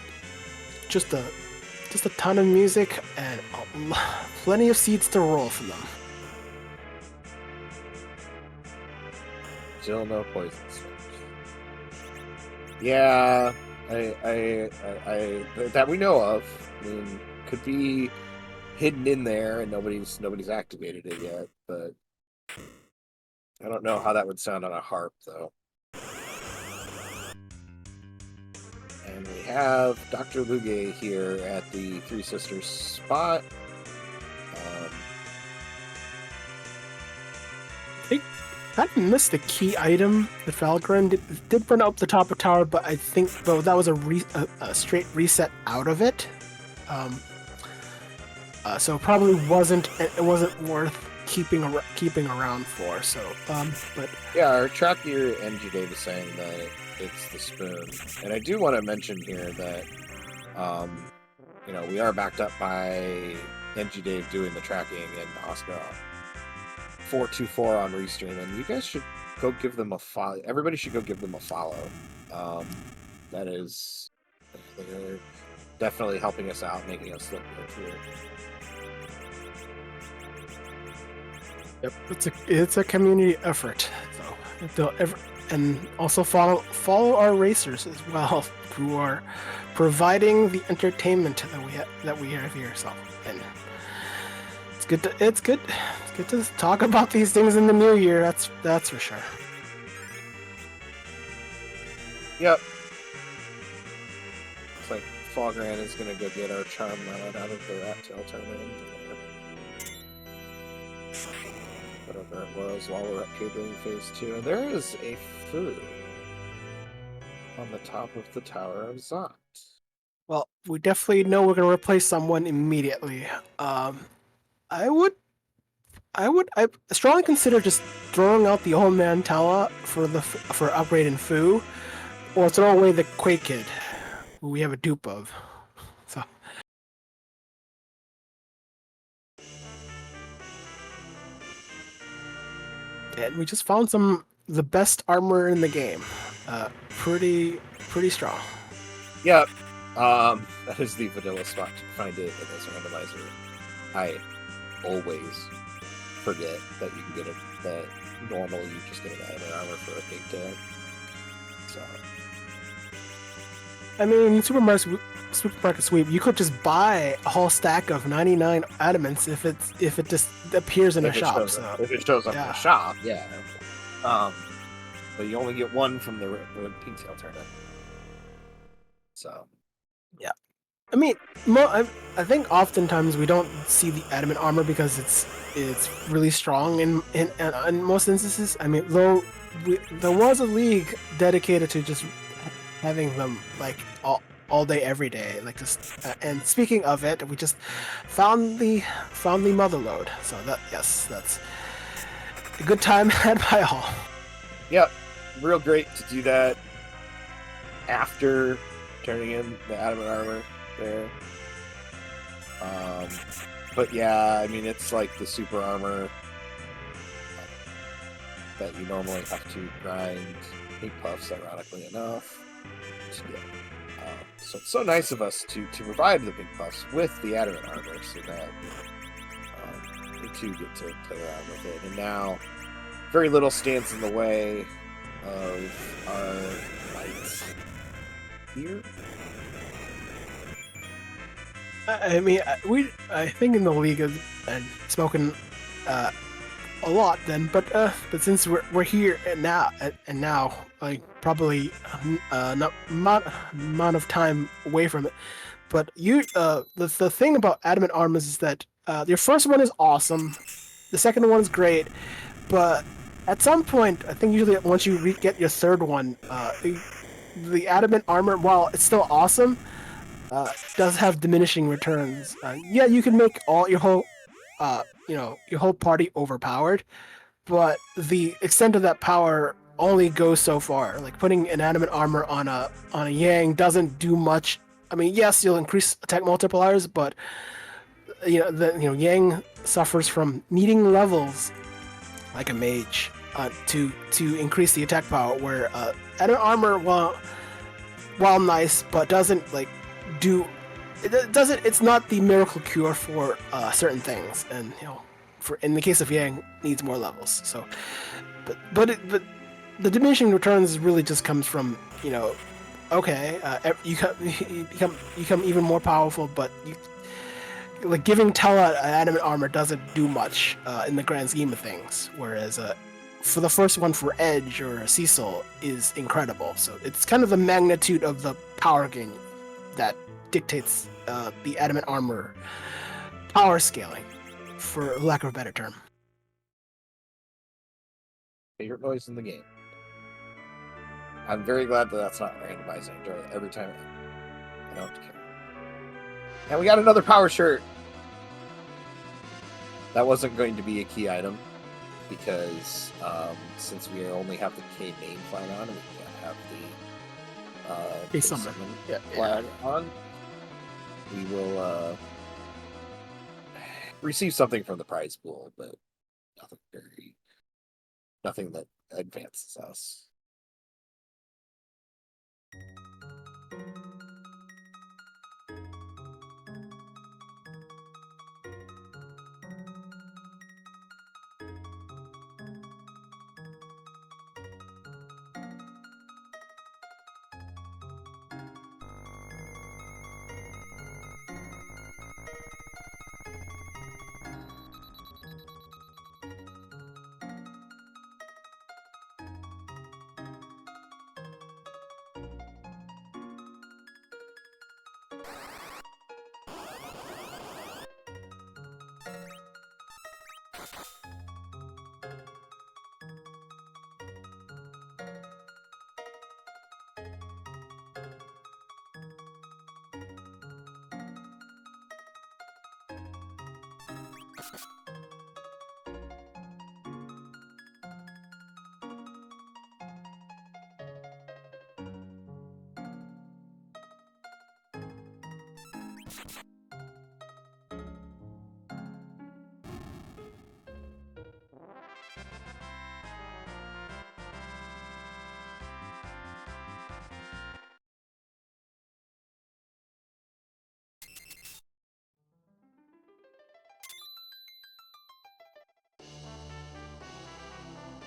a just a ton of music and plenty of seeds to roll for them. Still no poison switch. Yeah, I that we know of. I mean, could be hidden in there and nobody's activated it yet, but I don't know how that would sound on a harp though. And we have Dr. Luge here at the Three Sisters spot. I think I missed the key item that Falgren did run up the top of tower, but I think that was a straight reset out of it. So it probably wasn't worth keeping around for. So but Yeah, our track gear NG Dave is saying that it's the spoon, and I do want to mention here that we are backed up by NG Dave doing the tracking and Oscar 424 on Restream, and you guys should go give them a follow. Everybody should go give them a follow. That is, they're definitely helping us out, making us look good here. Yep, it's a community effort. So and also follow our racers as well, who are providing the entertainment that we have here. So, and it's good to talk about these things in the new year. That's for sure. Yep. Looks like Fogran is gonna go get our charm rod out of the rat tail tournament. Whatever it was while we're up here doing phase 2. And there is a food on the top of the Tower of Zot. Well, we definitely know we're going to replace someone immediately. I strongly consider just throwing out the old man Tala for upgrade in Fu, or throw away the Quake Kid, who we have a dupe of. So. And we just found the best armor in the game. Pretty strong. Yep. That is the vanilla spot to find it in this randomizer. I always forget that you can get that normally you just get an adamant armor for a big tag. So I mean, Supermarket Sweep, you could just buy a whole stack of 99 adamants if it just appears in a shop. If it shows up in a shop, yeah. But you only get one from the pink tail tournament. So yeah, I mean, I think oftentimes we don't see the adamant armor because it's really strong in most instances. I mean, though there was a league dedicated to just having them like all day, every day, like just. And speaking of it, we just found the mother load. So that's a good time had by all. Yep, real great to do that after turning in the adamant armor there. But yeah, I mean, it's like the super armor that you normally have to grind pink puffs, ironically enough, to get. So it's so nice of us to provide the pink puffs with the adamant armor so that we too get to play around with it. And now very little stands in the way of our lights here. I mean, I think in the league and spoken a lot then, but since we're here and now like probably not amount of time away from it, but the thing about adamant armors is that your first one is awesome, the second one is great, but at some point, I think usually once you get your third one, the adamant armor, while it's still awesome, does have diminishing returns. Yeah, you can make all your whole party overpowered, but the extent of that power only goes so far. Like putting inanimate armor on a Yang doesn't do much. I mean, yes, you'll increase attack multipliers, but Yang suffers from needing levels like a mage to increase the attack power. Where inanimate armor, while nice, but doesn't like do it doesn't. It's not the miracle cure for certain things, and for in the case of Yang, needs more levels. So, but the diminishing returns really just comes from okay, you become even more powerful, but like giving Tella animate armor doesn't do much in the grand scheme of things. Whereas for the first one for Edge or Cecil is incredible. So it's kind of the magnitude of the power gain that dictates the adamant armor power scaling, for lack of a better term. Favorite noise in the game. I'm very glad that that's not randomized. I enjoy it every time. I don't care. And we got another power shirt. That wasn't going to be a key item because since we only have the K main flag on, we can't have the summon flag on. We will receive something from the prize pool, but nothing that advances us.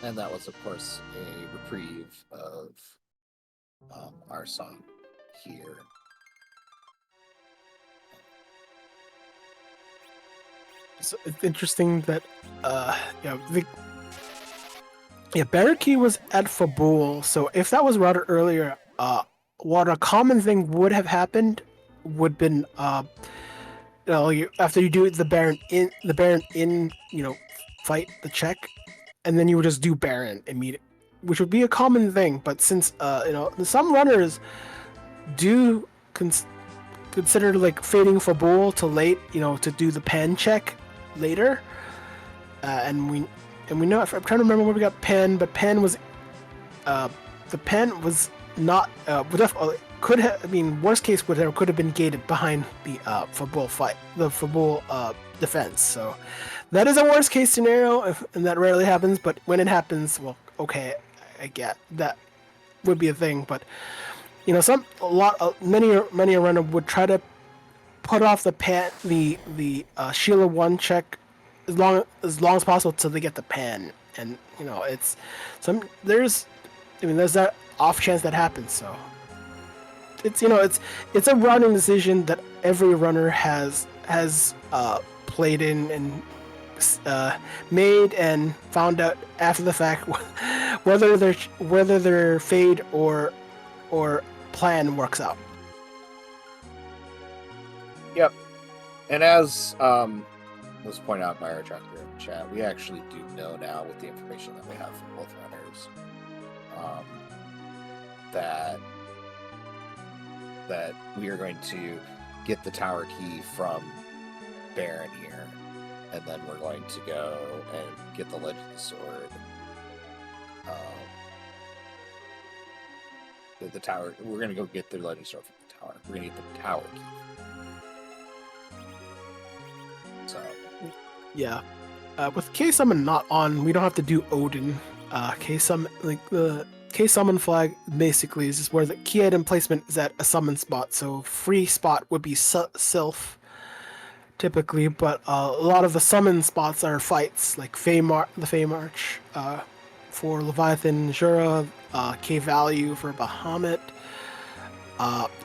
And that was, of course, a reprieve of our song here. So it's interesting that Barricade was at Fabul, so if that was routed earlier, what a common thing would have happened would been after you do the Baron in fight the check, and then you would just do Baron immediately, which would be a common thing. But since some runners do consider like fading Fabul to late, to do the pen check later, and we know, I'm trying to remember where we got pen, but pen was the pen was not could have, I mean, worst case could have been gated behind the Fabul fight, the Fabul defense. So that is a worst case scenario, and that rarely happens. But when it happens, well, okay, I get that would be a thing. But many a runner would try to put off the Sheila 1 check as long as possible till they get the pen, and it's there's that off chance that happens. So it's a running decision that every runner has played in and made and found out after the fact whether their fade or plan works out. Yep. And as was pointed out by our tracker in the chat, we actually do know now, with the information that we have from both runners, that we are going to get the tower key from Baron here, and then we're going to go and get the Legend of the Sword the tower. We're gonna go get the legend sword from the tower. We're gonna get the tower key. So Yeah. With K summon not on, we don't have to do Odin. K summon, like the K summon flag basically is just where the key item placement is at a summon spot. So free spot would be Sylph typically, but a lot of the summon spots are fights like the Fey March for Leviathan, Jura, K value for Bahamut,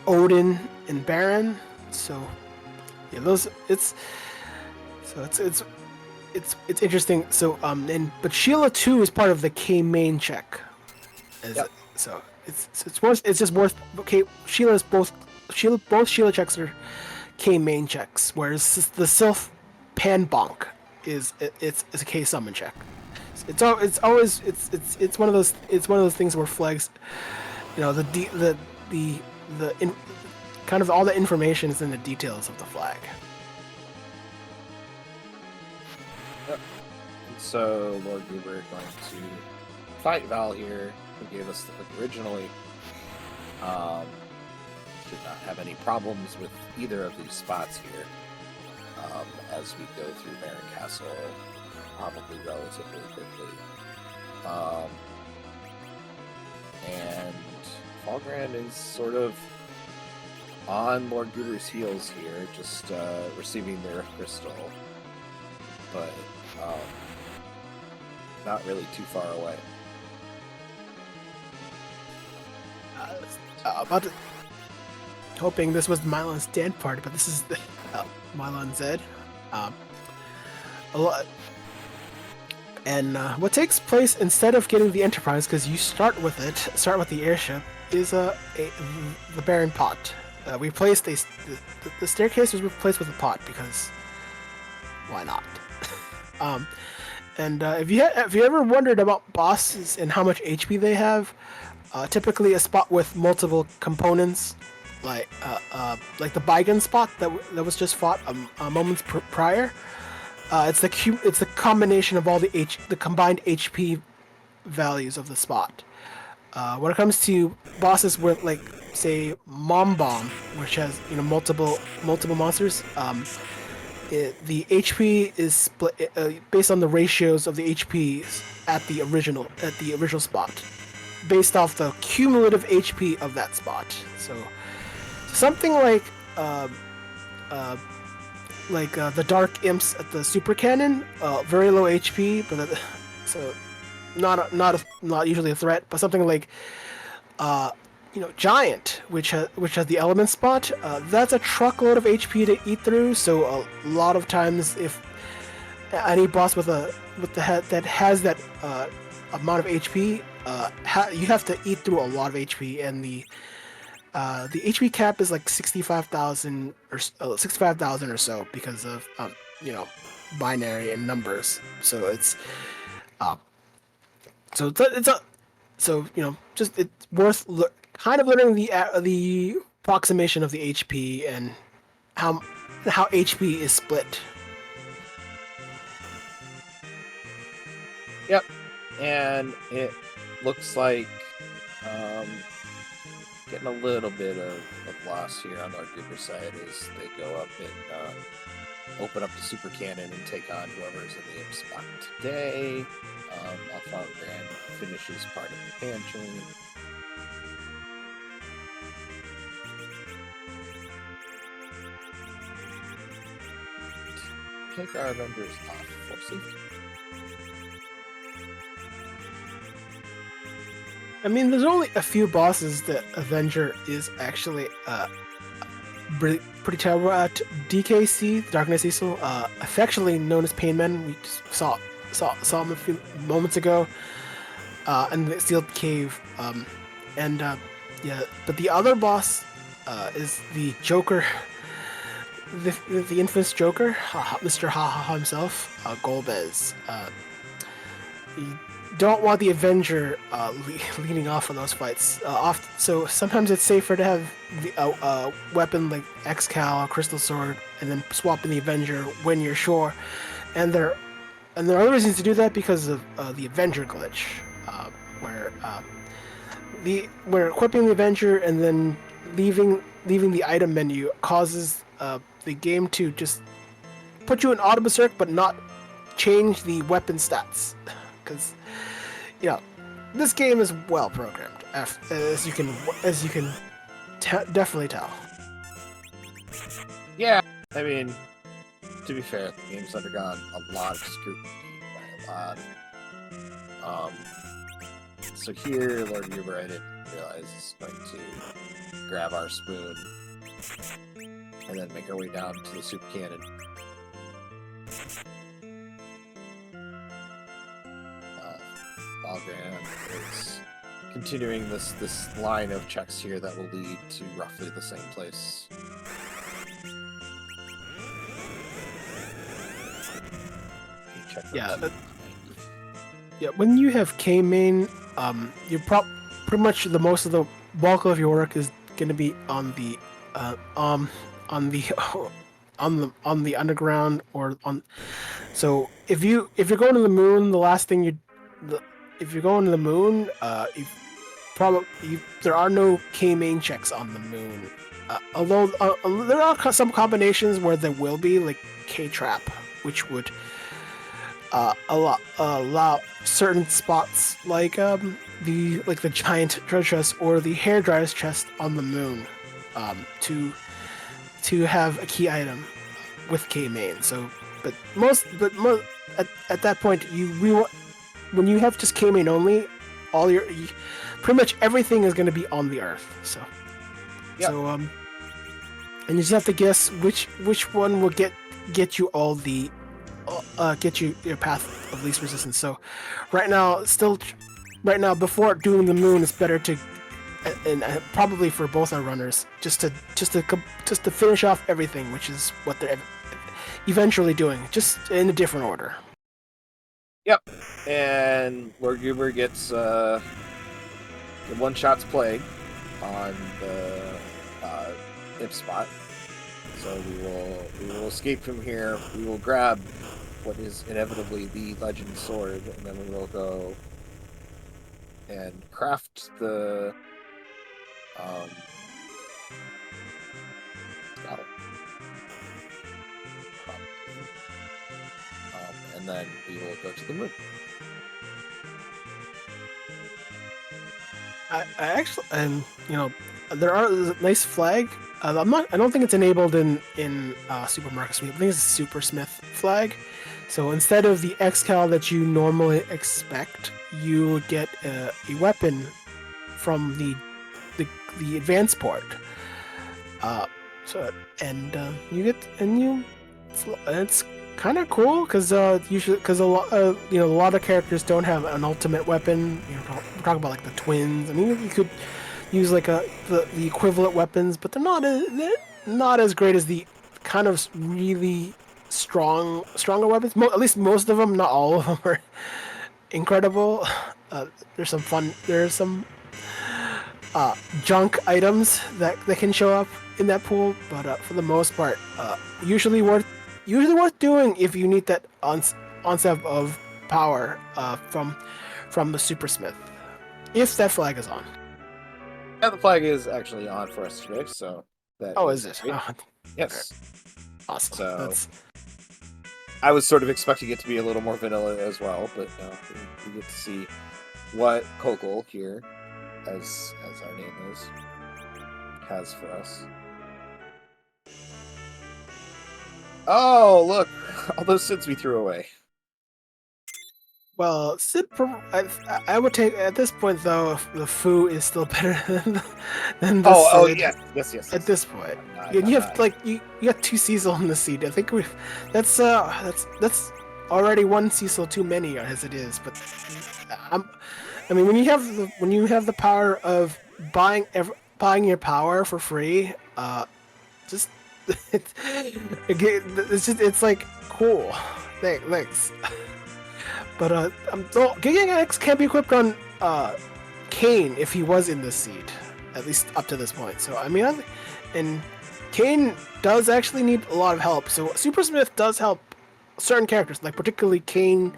Odin and Baron. So yeah, it's interesting. So but Sheila 2 is part of the K main check. Yep. So it's just worth. Okay, both Sheila checks are K main checks, whereas the Sylph Pan Bonk is a K summon check. It's one of those things where flags, you know, kind of all the information is in the details of the flag. So Lord Goober going to fight Val here, who gave us originally. Should not have any problems with either of these spots here as we go through Baron Castle, probably relatively quickly. And Falgrand is sort of on Lord Goober's heels here, just receiving their crystal, but not really too far away. Hoping this was Mylon's stand party, but this is the Mylon Zed. A lot. And what takes place instead of getting the Enterprise, because you start with the airship, is the Baron pot. We placed the staircase was replaced with a pot because why not? And if you ever wondered about bosses and how much HP they have, typically a spot with multiple components, like the Baigan spot that was just fought moments prior. It's the combination of all the combined HP values of the spot. When it comes to bosses with, like, say, Mom Bomb, which has, you know, multiple monsters, the HP is split based on the ratios of the HPs at the original spot, based off the cumulative HP of that spot. So something like the Dark Imps at the Super Cannon, very low HP, but so not usually a threat. But something like Giant, which has the Element spot, that's a truckload of HP to eat through. So a lot of times, if any boss with the head that has that amount of HP, you have to eat through a lot of HP, and the HP cap is like 65,000 or so because of binary and numbers. So it's worth kind of learning the approximation of the HP and how HP is split. Yep, and it looks like getting a little bit of loss here on our Goober side as they go up and open up the Super Cannon and take on whoever's in the imp spot today. Alpha Grand finishes part of the pantry. Take our Avengers off for safety. I mean, there's only a few bosses that Avenger is actually pretty terrible at. DKC, the Darkness Cecil, affectionately known as Painman. We just saw him a few moments ago, in the Sealed Cave. But the other boss is the Joker, the infamous Joker, Mr. Haha himself, Golbez. You don't want the Avenger leading off on those fights. So sometimes it's safer to have the weapon like X-Cal, Crystal Sword, and then swap in the Avenger when you're sure. And there are other reasons to do that because of the Avenger glitch, where equipping the Avenger and then leaving the item menu causes the game to just put you in auto berserk, but not change the weapon stats, because this game is well programmed, as you can definitely tell. Yeah, I mean, to be fair, the game's undergone a lot of scrutiny by a lot. So here, Lord Uber, I didn't realize is going to grab our spoon and then make our way down to the soup cannon. Balgran is continuing this line of checks here that will lead to roughly the same place. Yeah. When you have K main, you're pretty much most of the bulk of your work is going to be on the on the underground or on. So if you're going to the moon, the last thing if you're going to the moon, there are no K main checks on the moon. Although there are some combinations where there will be, like K trap, which would allow certain spots like the giant treasure chest or the hair dryer's chest on the moon to have a key item with K main. So, but most at that point when you have just K main only, pretty much everything is going to be on the earth. So, yep. So and you just have to guess which one will get you all the get you your path of least resistance. So right now before doing the moon, it's better to, and probably for both our runners, just to finish off everything, which is what they're eventually doing, just in a different order. Yep, and Lord Goober gets one shot's plague on the imp spot. So we will escape from here. We will grab what is inevitably the legend sword, and then we will go and craft the and then we will go to the moon. I actually, there are a nice flag. I don't think it's enabled in Super Market Smith. I think it's a Super Smith flag. So instead of the Excal that you normally expect, you would get a weapon from the advanced port. It's kind of cool because a lot of characters don't have an ultimate weapon. We're talking about like the twins. I mean, you could use like the equivalent weapons, but they're not as great as the kind of really stronger weapons. At least most of them, not all of them, are incredible. There's some junk items that can show up in that pool, but for the most part, usually worth doing if you need that onset of power from the Super Smith, if that flag is on. Yeah, the flag is actually on for us today, so that. Oh, is it? Oh, yes. Awesome. So I was sort of expecting it to be a little more vanilla as well, but we get to see what Kokol here, as our name is, has for us. Oh, look! All those Sids we threw away. Well, Sid, I would take, at this point though, the Foo is still better than the Sid. Oh, yes. At this point, you have you got 2 Cecil in the seed. I think that's already 1 Cecil too many as it is. But I mean, when you have the power of buying your power for free, it's like cool. Thanks. But Giga X can be equipped on Kane if he was in the seed, at least up to this point. So I mean, and Kane does actually need a lot of help. So Super Smith does help certain characters, like particularly Kane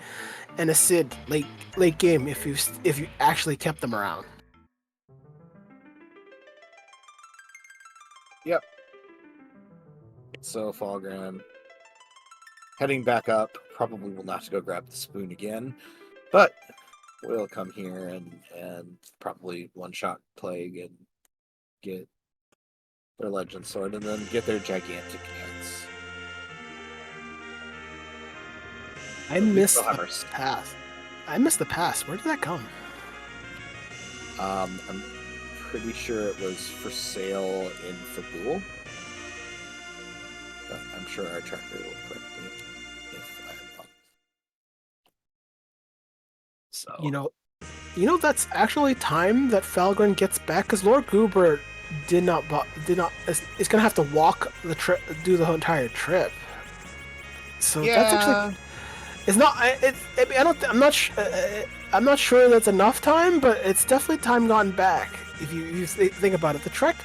and a Sid late game if you actually kept them around. so Falgran heading back up, probably will not go grab the spoon again, but will come here and probably one-shot Plague and get their Legend Sword, and then get their gigantic axe. I missed the pass. I missed the pass. Where did that come? I'm pretty sure it was for sale in Fabul. But I'm sure our tracker will correct me if I'm wrong. So That's actually time that Falgren gets back, because Lord Goober did not is gonna have to walk the trip, do the entire trip. So yeah. that's actually, it's not. I'm not sure that's enough time, but it's definitely time gotten back. If you think about it, the trek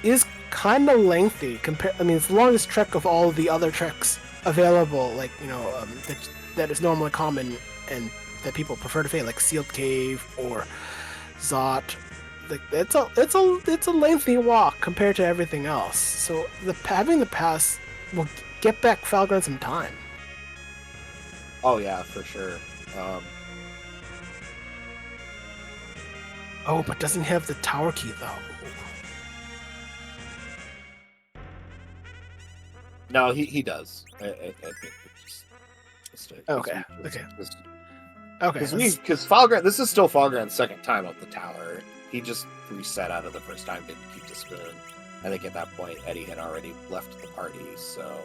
is kind of lengthy. It's the longest trek of all the other treks available. Like that is normally common and that people prefer to face, like Sealed Cave or Zot. Like it's a lengthy walk compared to everything else. So having the pass will get back Falgren some time. Oh yeah, for sure. But doesn't have the tower key though. No, he does. I think it's just okay. Because Falgren, this is still Falgren's second time up the tower. He just reset out of the first time, didn't keep the spoon. I think at that point Eddie had already left the party, so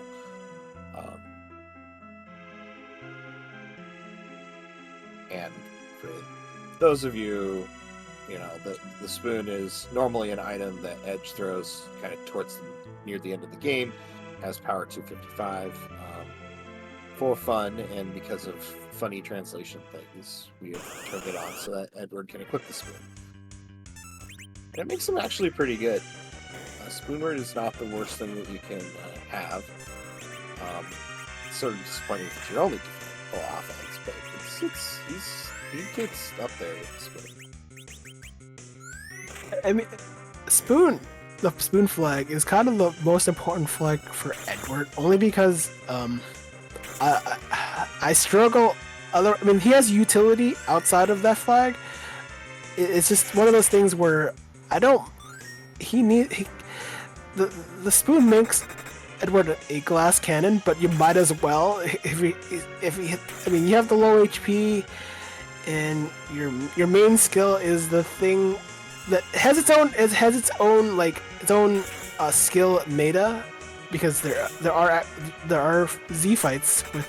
and for those of you, the spoon is normally an item that Edge throws kind of near the end of the game, has power 255. For fun and because of funny translation things, we have turned it on so that Edward can equip the spoon. And it makes him actually pretty good. Spoon Word is not the worst thing that you can have. It's sort of disappointing if it's your only offense, but he gets up there with the spoon. The spoon flag is kind of the most important flag for Edward, only because I struggle. He has utility outside of that flag. It's just one of those things where the spoon makes Edward a glass cannon, but you might as well you have the low HP, and your main skill is the thing that has its own skill meta, because there are Z fights with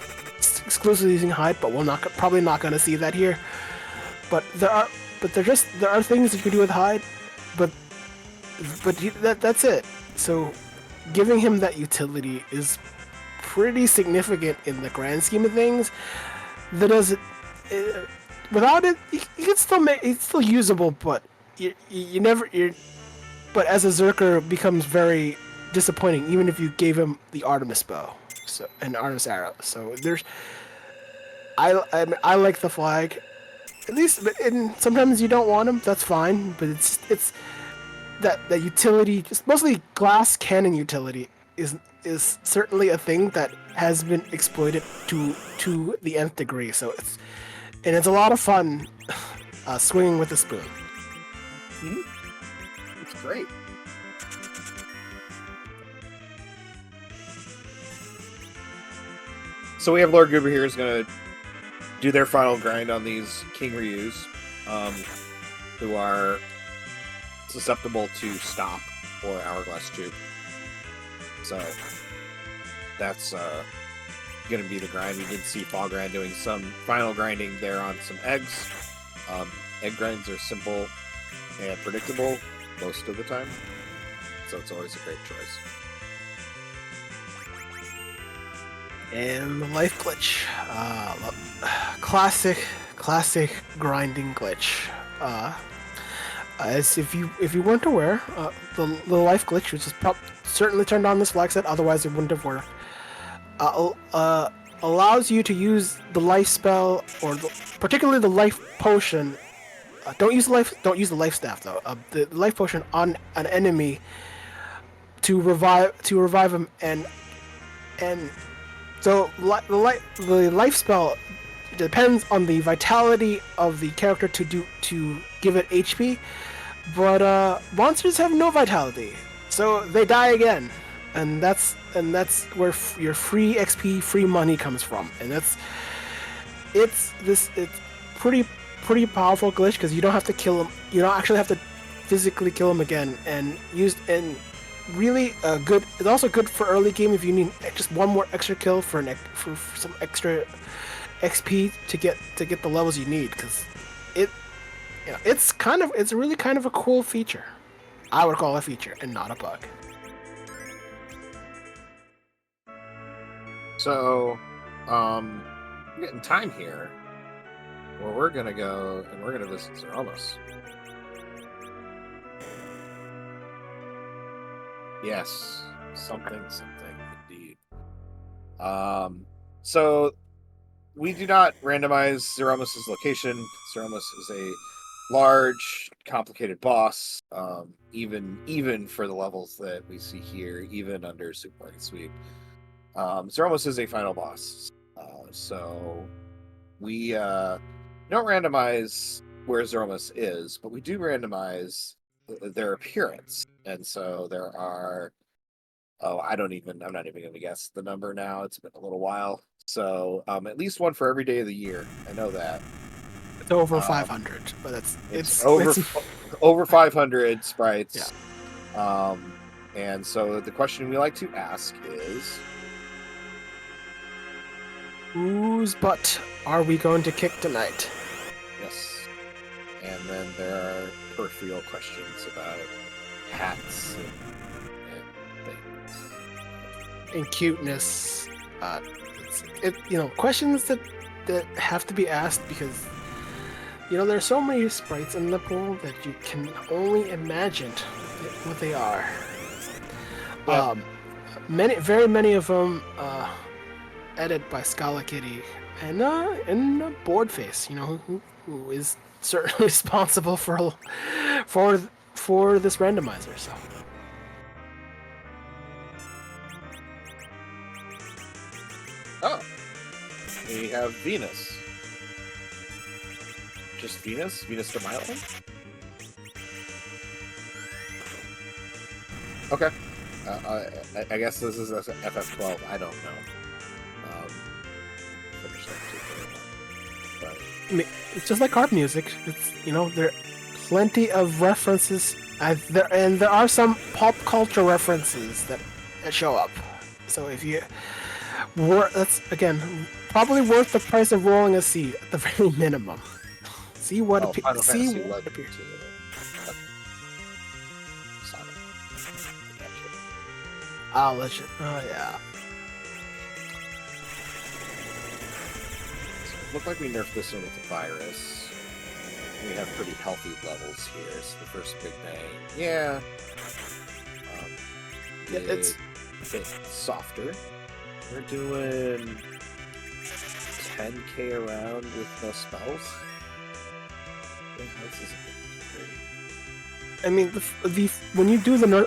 exclusively using hide, but we're probably not going to see that here. But there are things that you can do with hide, but that's it. So giving him that utility is pretty significant in the grand scheme of things. Without it, you can still it's still usable, but but as a Zerker, it becomes very disappointing, even if you gave him the Artemis bow, and Artemis arrow. So I like the flag, at least. And sometimes you don't want him. That's fine, but it's that utility, just mostly glass cannon utility, is certainly a thing that has been exploited to the nth degree. So it's a lot of fun swinging with the spoon. It's great. So we have Lord Goober here is going to do their final grind on these King Ryus, who are susceptible to stop or Hourglass Tube. So that's going to be the grind. We did see Falgran doing some final grinding there on some eggs. Egg grinds are simple and predictable most of the time, so it's always a great choice. And the life glitch, classic grinding glitch. As if you weren't aware, the life glitch, which is certainly turned on this flag set, otherwise it wouldn't have worked. Allows you to use the life spell, or particularly the life potion. Don't use the life staff though. The life potion on an enemy to revive him, and so the life spell depends on the vitality of the character to give it HP, but monsters have no vitality, so they die again, and that's where your free XP, free money comes from, and it's pretty powerful glitch because you don't have to kill him. You don't actually have to physically kill him again, and really good. It's also good for early game if you need just one more extra kill for some extra XP to get the levels you need, because it's really kind of a cool feature. I would call it a feature and not a bug. So, we're getting time here. Well, we're gonna go and we're gonna visit Zeromus. Yes, something indeed. So we do not randomize Zeromus' location. Zeromus is a large, complicated boss. Even for the levels that we see here, even under Supermarket Sweep, Zeromus is a final boss. So we don't randomize where Zeromus is, but we do randomize their appearance. And so there are, I'm not even going to guess the number now. It's been a little while. So at least one for every day of the year. I know that. It's over 500, but it's over 500 sprites. Yeah. And so the question we like to ask is, whose butt are we going to kick tonight? Yes. And then there are peripheral questions about hats and things. And cuteness. Questions that have to be asked because, there's so many sprites in the pool that you can only imagine what they are. Yeah. Very many of them edited by Scala Kitty and Boardface, who is certainly responsible for this randomizer. So. Oh, we have Venus. Just Venus? Venus de Milo? Okay. I guess this is FF12. I don't know. But... I mean, it's just like harp music. It's there are plenty of references, and there are some pop culture references that show up. So if you that's again probably worth the price of rolling a seed at the very minimum. See what appears. I'll let you. Oh yeah. So look like we nerfed this one with the virus. We have pretty healthy levels here. So the first big bang, yeah. It's a bit softer. We're doing 10k around with no spells. I mean, the when you do the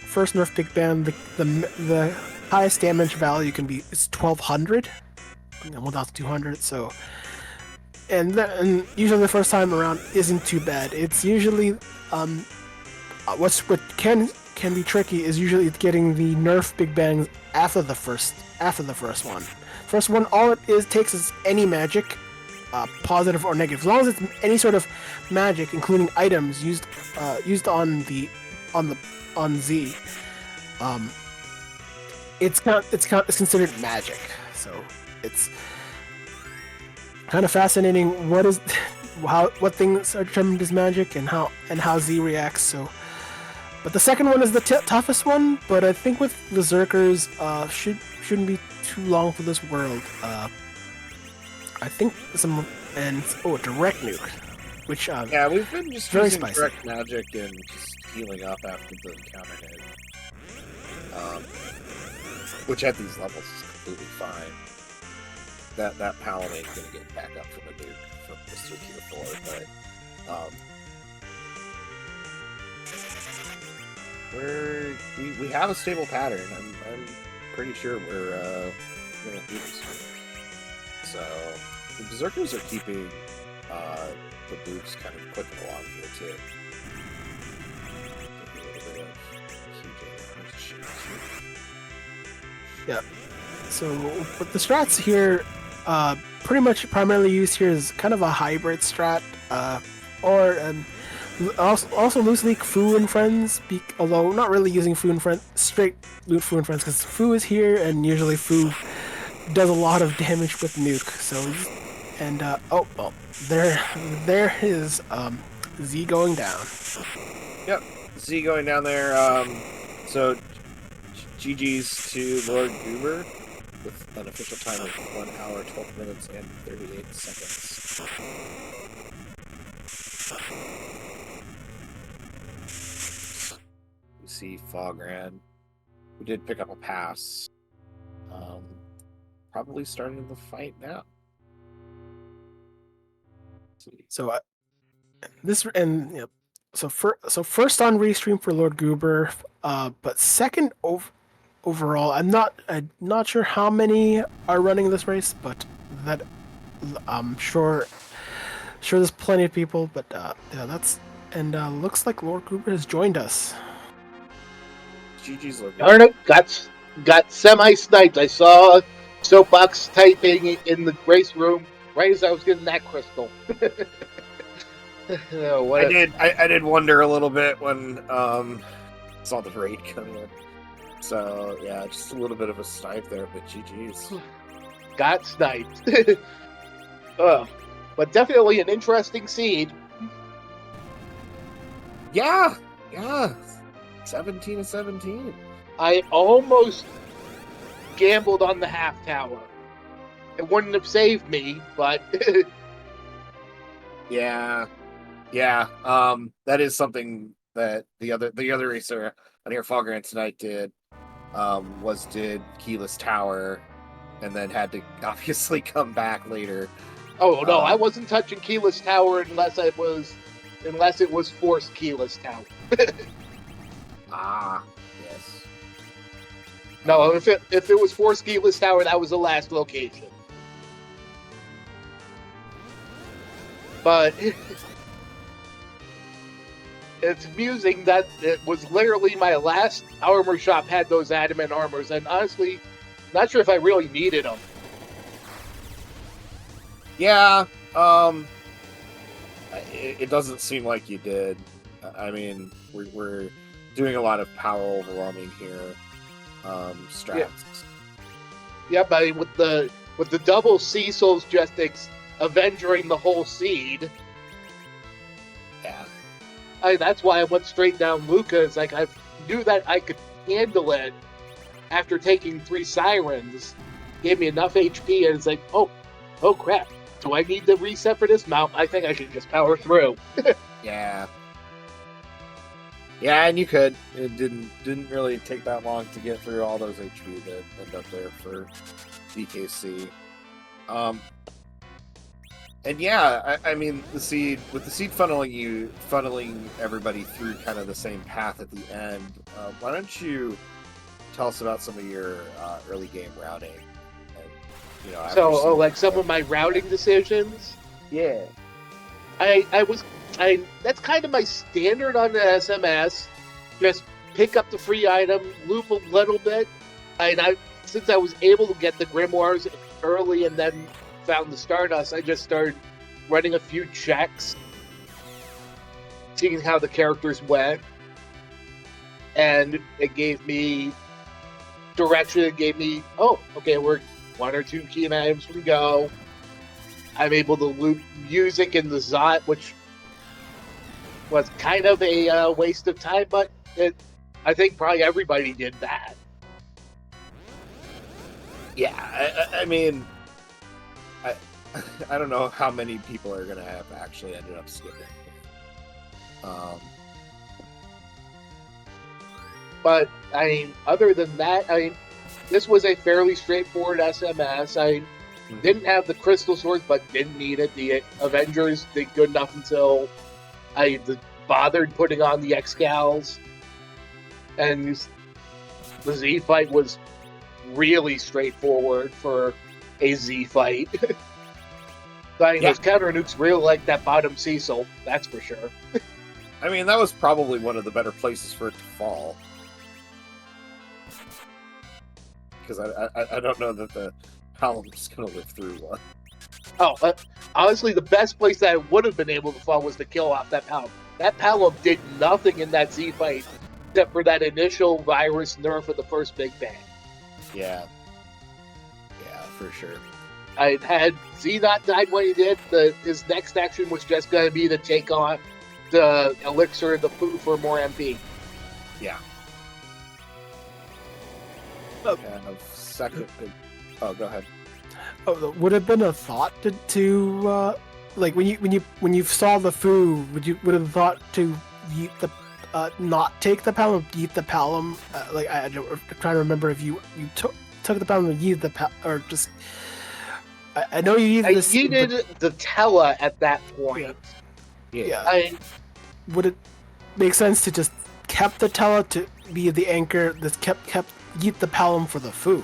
first nerf big bang, the highest damage value can be 1200, 1200. So, and usually the first time around isn't too bad. It's usually what can be tricky is usually getting the nerf big bangs after the first one. First one, all it takes is any magic. Positive or negative, as long as it's any sort of magic, including items used on Z, it's considered magic. So it's kind of fascinating what things are determined as magic and how Z reacts. So, but the second one is the toughest one. But I think with the Zerkers, shouldn't be too long for this world. I think direct nuke, which yeah, we've been just very using spicy. direct magic and just healing up after the counter hit, which at these levels is completely fine. That paladin ain't gonna get back up from a nuke from Mr. Tier 4, but we have a stable pattern. I'm pretty sure we're gonna do this. So the Berserkers are keeping the boots kind of clipping along here too. Take a little bit of Yeah. So with the strats here, pretty much primarily used here is kind of a hybrid strat, or also loosely Fu and Friends, although not really using Fu and Friends straight loot Fu and Friends because Fu is here and usually Fu does a lot of damage with nuke. So and there is Z going down. Yep, Z going down there. So GG's to Lord Goober with an official time of 1 hour, 12 minutes, and 38 seconds. We see Fogran, who did pick up a pass. Probably starting the fight now. So this and you know, so first on restream for Lord Goober, but second overall. I'm not sure how many are running this race, but that I'm sure there's plenty of people. But yeah, that's and looks like Lord Goober has joined us. GG's Lord Darn it, got semi-sniped. I saw Soapbox typing in the race room right as I was getting that crystal. Oh, I did wonder a little bit when saw the raid come in. So yeah, just a little bit of a snipe there, but GG's. Got sniped. But definitely an interesting seed. Yeah. 17-17. I almost gambled on the half tower. It wouldn't have saved me, but Yeah. That is something that the other racer on here Fogran tonight did keyless tower and then had to obviously come back later. Oh no, I wasn't touching keyless tower unless it was forced keyless tower. Yes. No, if it was forced keyless tower, that was the last location. But it's amusing that it was literally my last armor shop had those adamant armors, and honestly, not sure if I really needed them. Yeah, it doesn't seem like you did. I mean, we're doing a lot of power overwhelming here. Strats. Yeah, but with the double Cecil's just avenging the whole seed. Yeah. That's why I went straight down Luca's. Like, I knew that I could handle it after taking 3 sirens. Gave me enough HP, and it's like, oh crap. Do I need to reset for this mount? I think I can just power through. Yeah. Yeah, and you could. It didn't really take that long to get through all those HP that end up there for DKC. And yeah, I mean the seed funneling everybody through kind of the same path at the end. Why don't you tell us about some of your early game routing? And, so, like some of my routing decisions. Yeah. That's kind of my standard on the SMS. Just pick up the free item, loop a little bit. Since I was able to get the grimoires early and then found the Stardust, I just started running a few checks, seeing how the characters went, and it gave me direction. It gave me, we're 1 or 2 key items from go. I'm able to loop music in the Zot, which was kind of a waste of time, but I think probably everybody did that. Yeah, I mean, I don't know how many people are going to have actually ended up skipping. But, I mean, other than that, this was a fairly straightforward SMS. I didn't have the Crystal Swords, but didn't need it. The Avengers did good enough until I bothered putting on the Excals. And the Z fight was really straightforward for a Z fight. Those counter nukes really like that bottom Cecil, that's for sure. I mean, that was probably one of the better places for it to fall. Because I don't know that the Palom is going to live through one. Oh, honestly, the best place that I would have been able to fall was to kill off that Palom. That Palom did nothing in that Z fight except for that initial virus nerf of the first Big Bang. Yeah. Yeah, for sure. I had Z not died when he did, his next action was just going to be to take on the elixir, the food for more MP. Yeah. Second big... Oh, go ahead. Oh, would have been a thought to like when you saw the food, would have thought to eat the not take the Palom, eat the Palom? Like I'm trying to remember if you took the Palom and eat the Palom, or just. I know you I needed the Tella at that point. Yeah. Would it make sense to just kept the Tella to be the anchor? This kept eat the Palom for the food.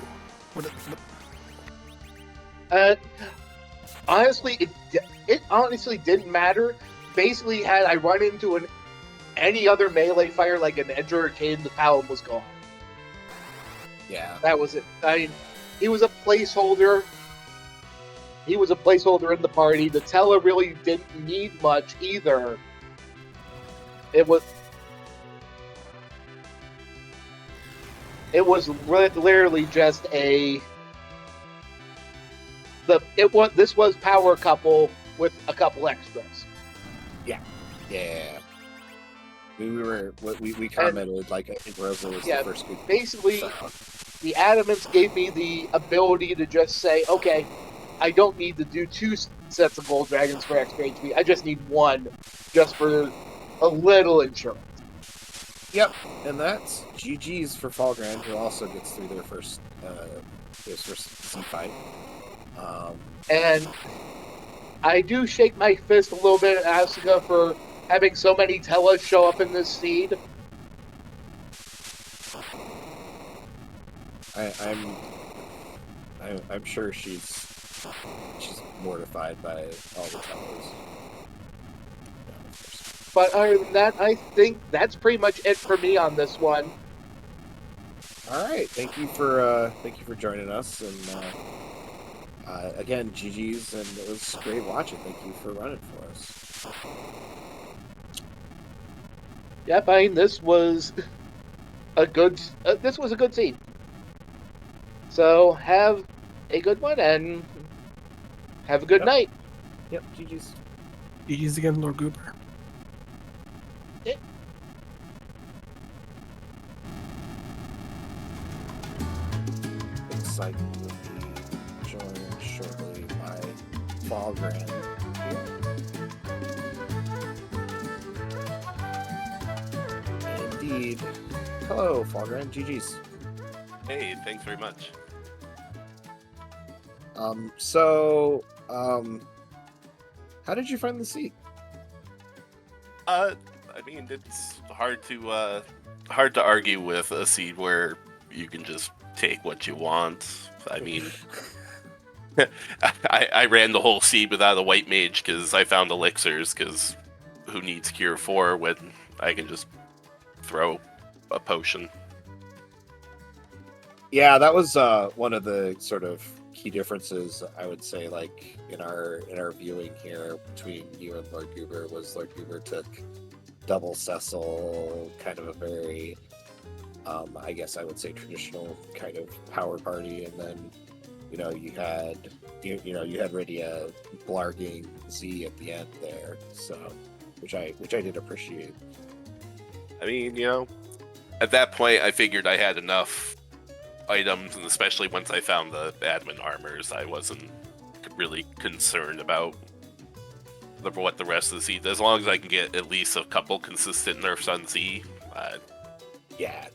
Honestly, it honestly didn't matter. Basically, had I run into any other melee fighter like an Edge or Arcane, the Palom was gone. Yeah, that was it. I mean, he was a placeholder. He was a placeholder in the party. The Tella really didn't need much either. It was literally just this was power couple with a couple extras. Yeah. We commented like I think Rosa was the first good. Basically, the Adamants gave me the ability to just say, okay, I don't need to do 2 sets of gold dragons for extra HP. I just need 1, just for a little insurance. Yep, and that's GG's for Fallgrand, who also gets through their first Z fight. And I do shake my fist a little bit at Asuka for having so many Tellas show up in this seed. I'm sure she's mortified by all the Tellas. But other than that, I think that's pretty much it for me on this one. All right, thank you for joining us, and again, GG's, and it was great watching. Thank you for running for us. Yep, I mean, this was a good scene. So have a good one and have a good night. Yep, GG's. GG's again, Lord Goober. Yep. Site will be joined shortly by Fallgrand. Indeed. Hello, Fallgrand. GG's. Hey, thanks very much. How did you find the seat? I mean, it's hard to argue with a seed where you can just take what you want. I mean, I ran the whole seed without a white mage because I found elixirs, because who needs cure 4 when I can just throw a potion? Yeah, that was one of the sort of key differences, I would say, like in our viewing here between you and Lord Goober, was Lord Goober took double Cecil, kind of a very I guess I would say traditional kind of power party, and then you had Rydia blarging Z at the end there, so which I did appreciate. I mean, at that point I figured I had enough items, and especially once I found the admin armors, I wasn't really concerned about what the rest of the Z. As long as I can get at least a couple consistent nerfs on Z. Yeah,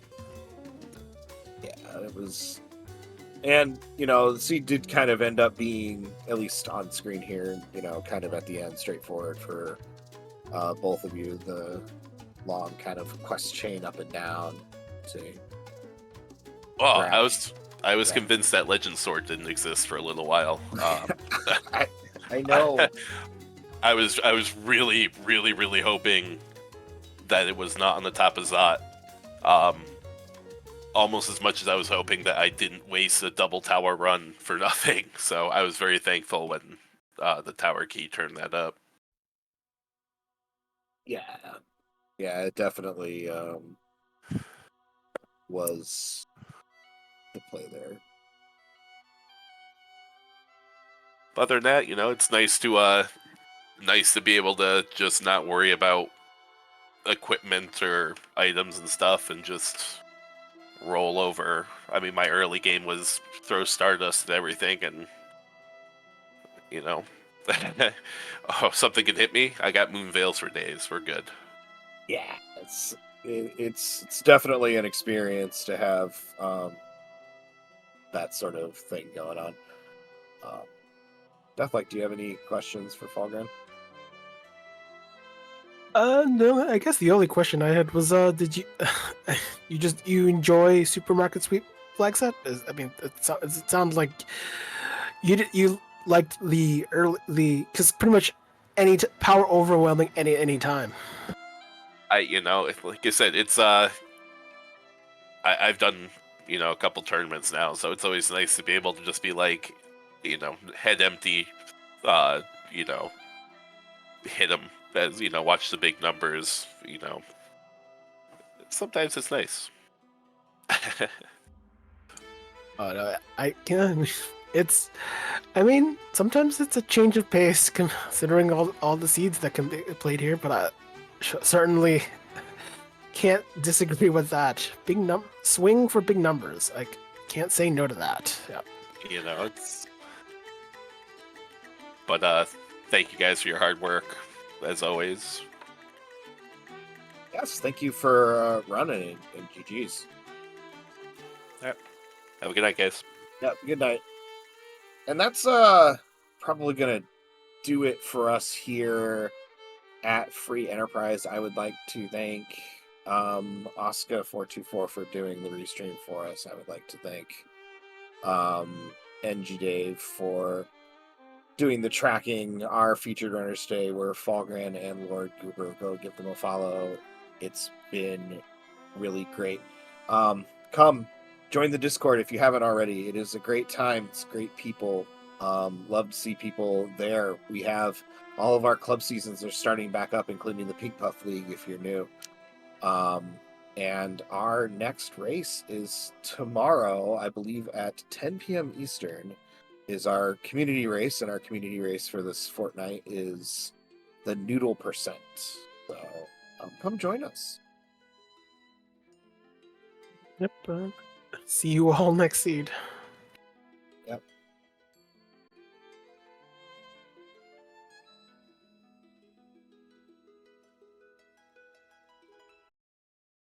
it was, and the Z did kind of end up being, at least on screen here, kind of at the end, straightforward for both of you. The long kind of quest chain up and down See. Oh, Grasp. I was Yeah. convinced that Legend Sword didn't exist for a little while. I know. I was really, really, really hoping that it was not on the top of Zot. Almost as much as I was hoping that I didn't waste a double tower run for nothing. So I was very thankful when the tower key turned that up. Yeah. Yeah, it definitely was the play there. But other than that, it's nice to be able to just not worry about equipment or items and stuff and just roll over. I mean, my early game was throw Stardust and everything, and oh, something can hit me. I got Moon Veils for days. We're good. Yeah, it's definitely an experience to have that sort of thing going on. Deathlight, do you have any questions for Fallgrim? No, I guess the only question I had was, did you, you enjoy Supermarket Sweep flag set? I mean, it sounds like you liked because pretty much power overwhelming any time. Like I said, it's I've done a couple tournaments now, so it's always nice to be able to just be like, head empty, uh, you know, hit them as watch the big numbers. Sometimes it's nice. No, it's. I mean, sometimes it's a change of pace considering all the seeds that can be played here, but I certainly can't disagree with that. Swing for big numbers. I can't say no to that. Yeah. It's. But thank you guys for your hard work, as always. Yes, thank you for running and GG's. Yep. Have a good night, guys. Yep, good night. And that's probably gonna do it for us here at Free Enterprise. I would like to thank Oscar424 for doing the restream for us. I would like to thank NG Dave for doing the tracking. Our featured runners today were Fallgren and Lord Goober. Go give them a follow. It's been really great. Come join the Discord if you haven't already. It is a great time. It's great people. Love to see people there. We have all of our club seasons are starting back up, including the Pink Puff League if you're new. And our next race is tomorrow, I believe at 10 p.m. Eastern, is our community race. And our community race for this fortnight is the Noodle Percent. So come join us. Yep. See you all next seed.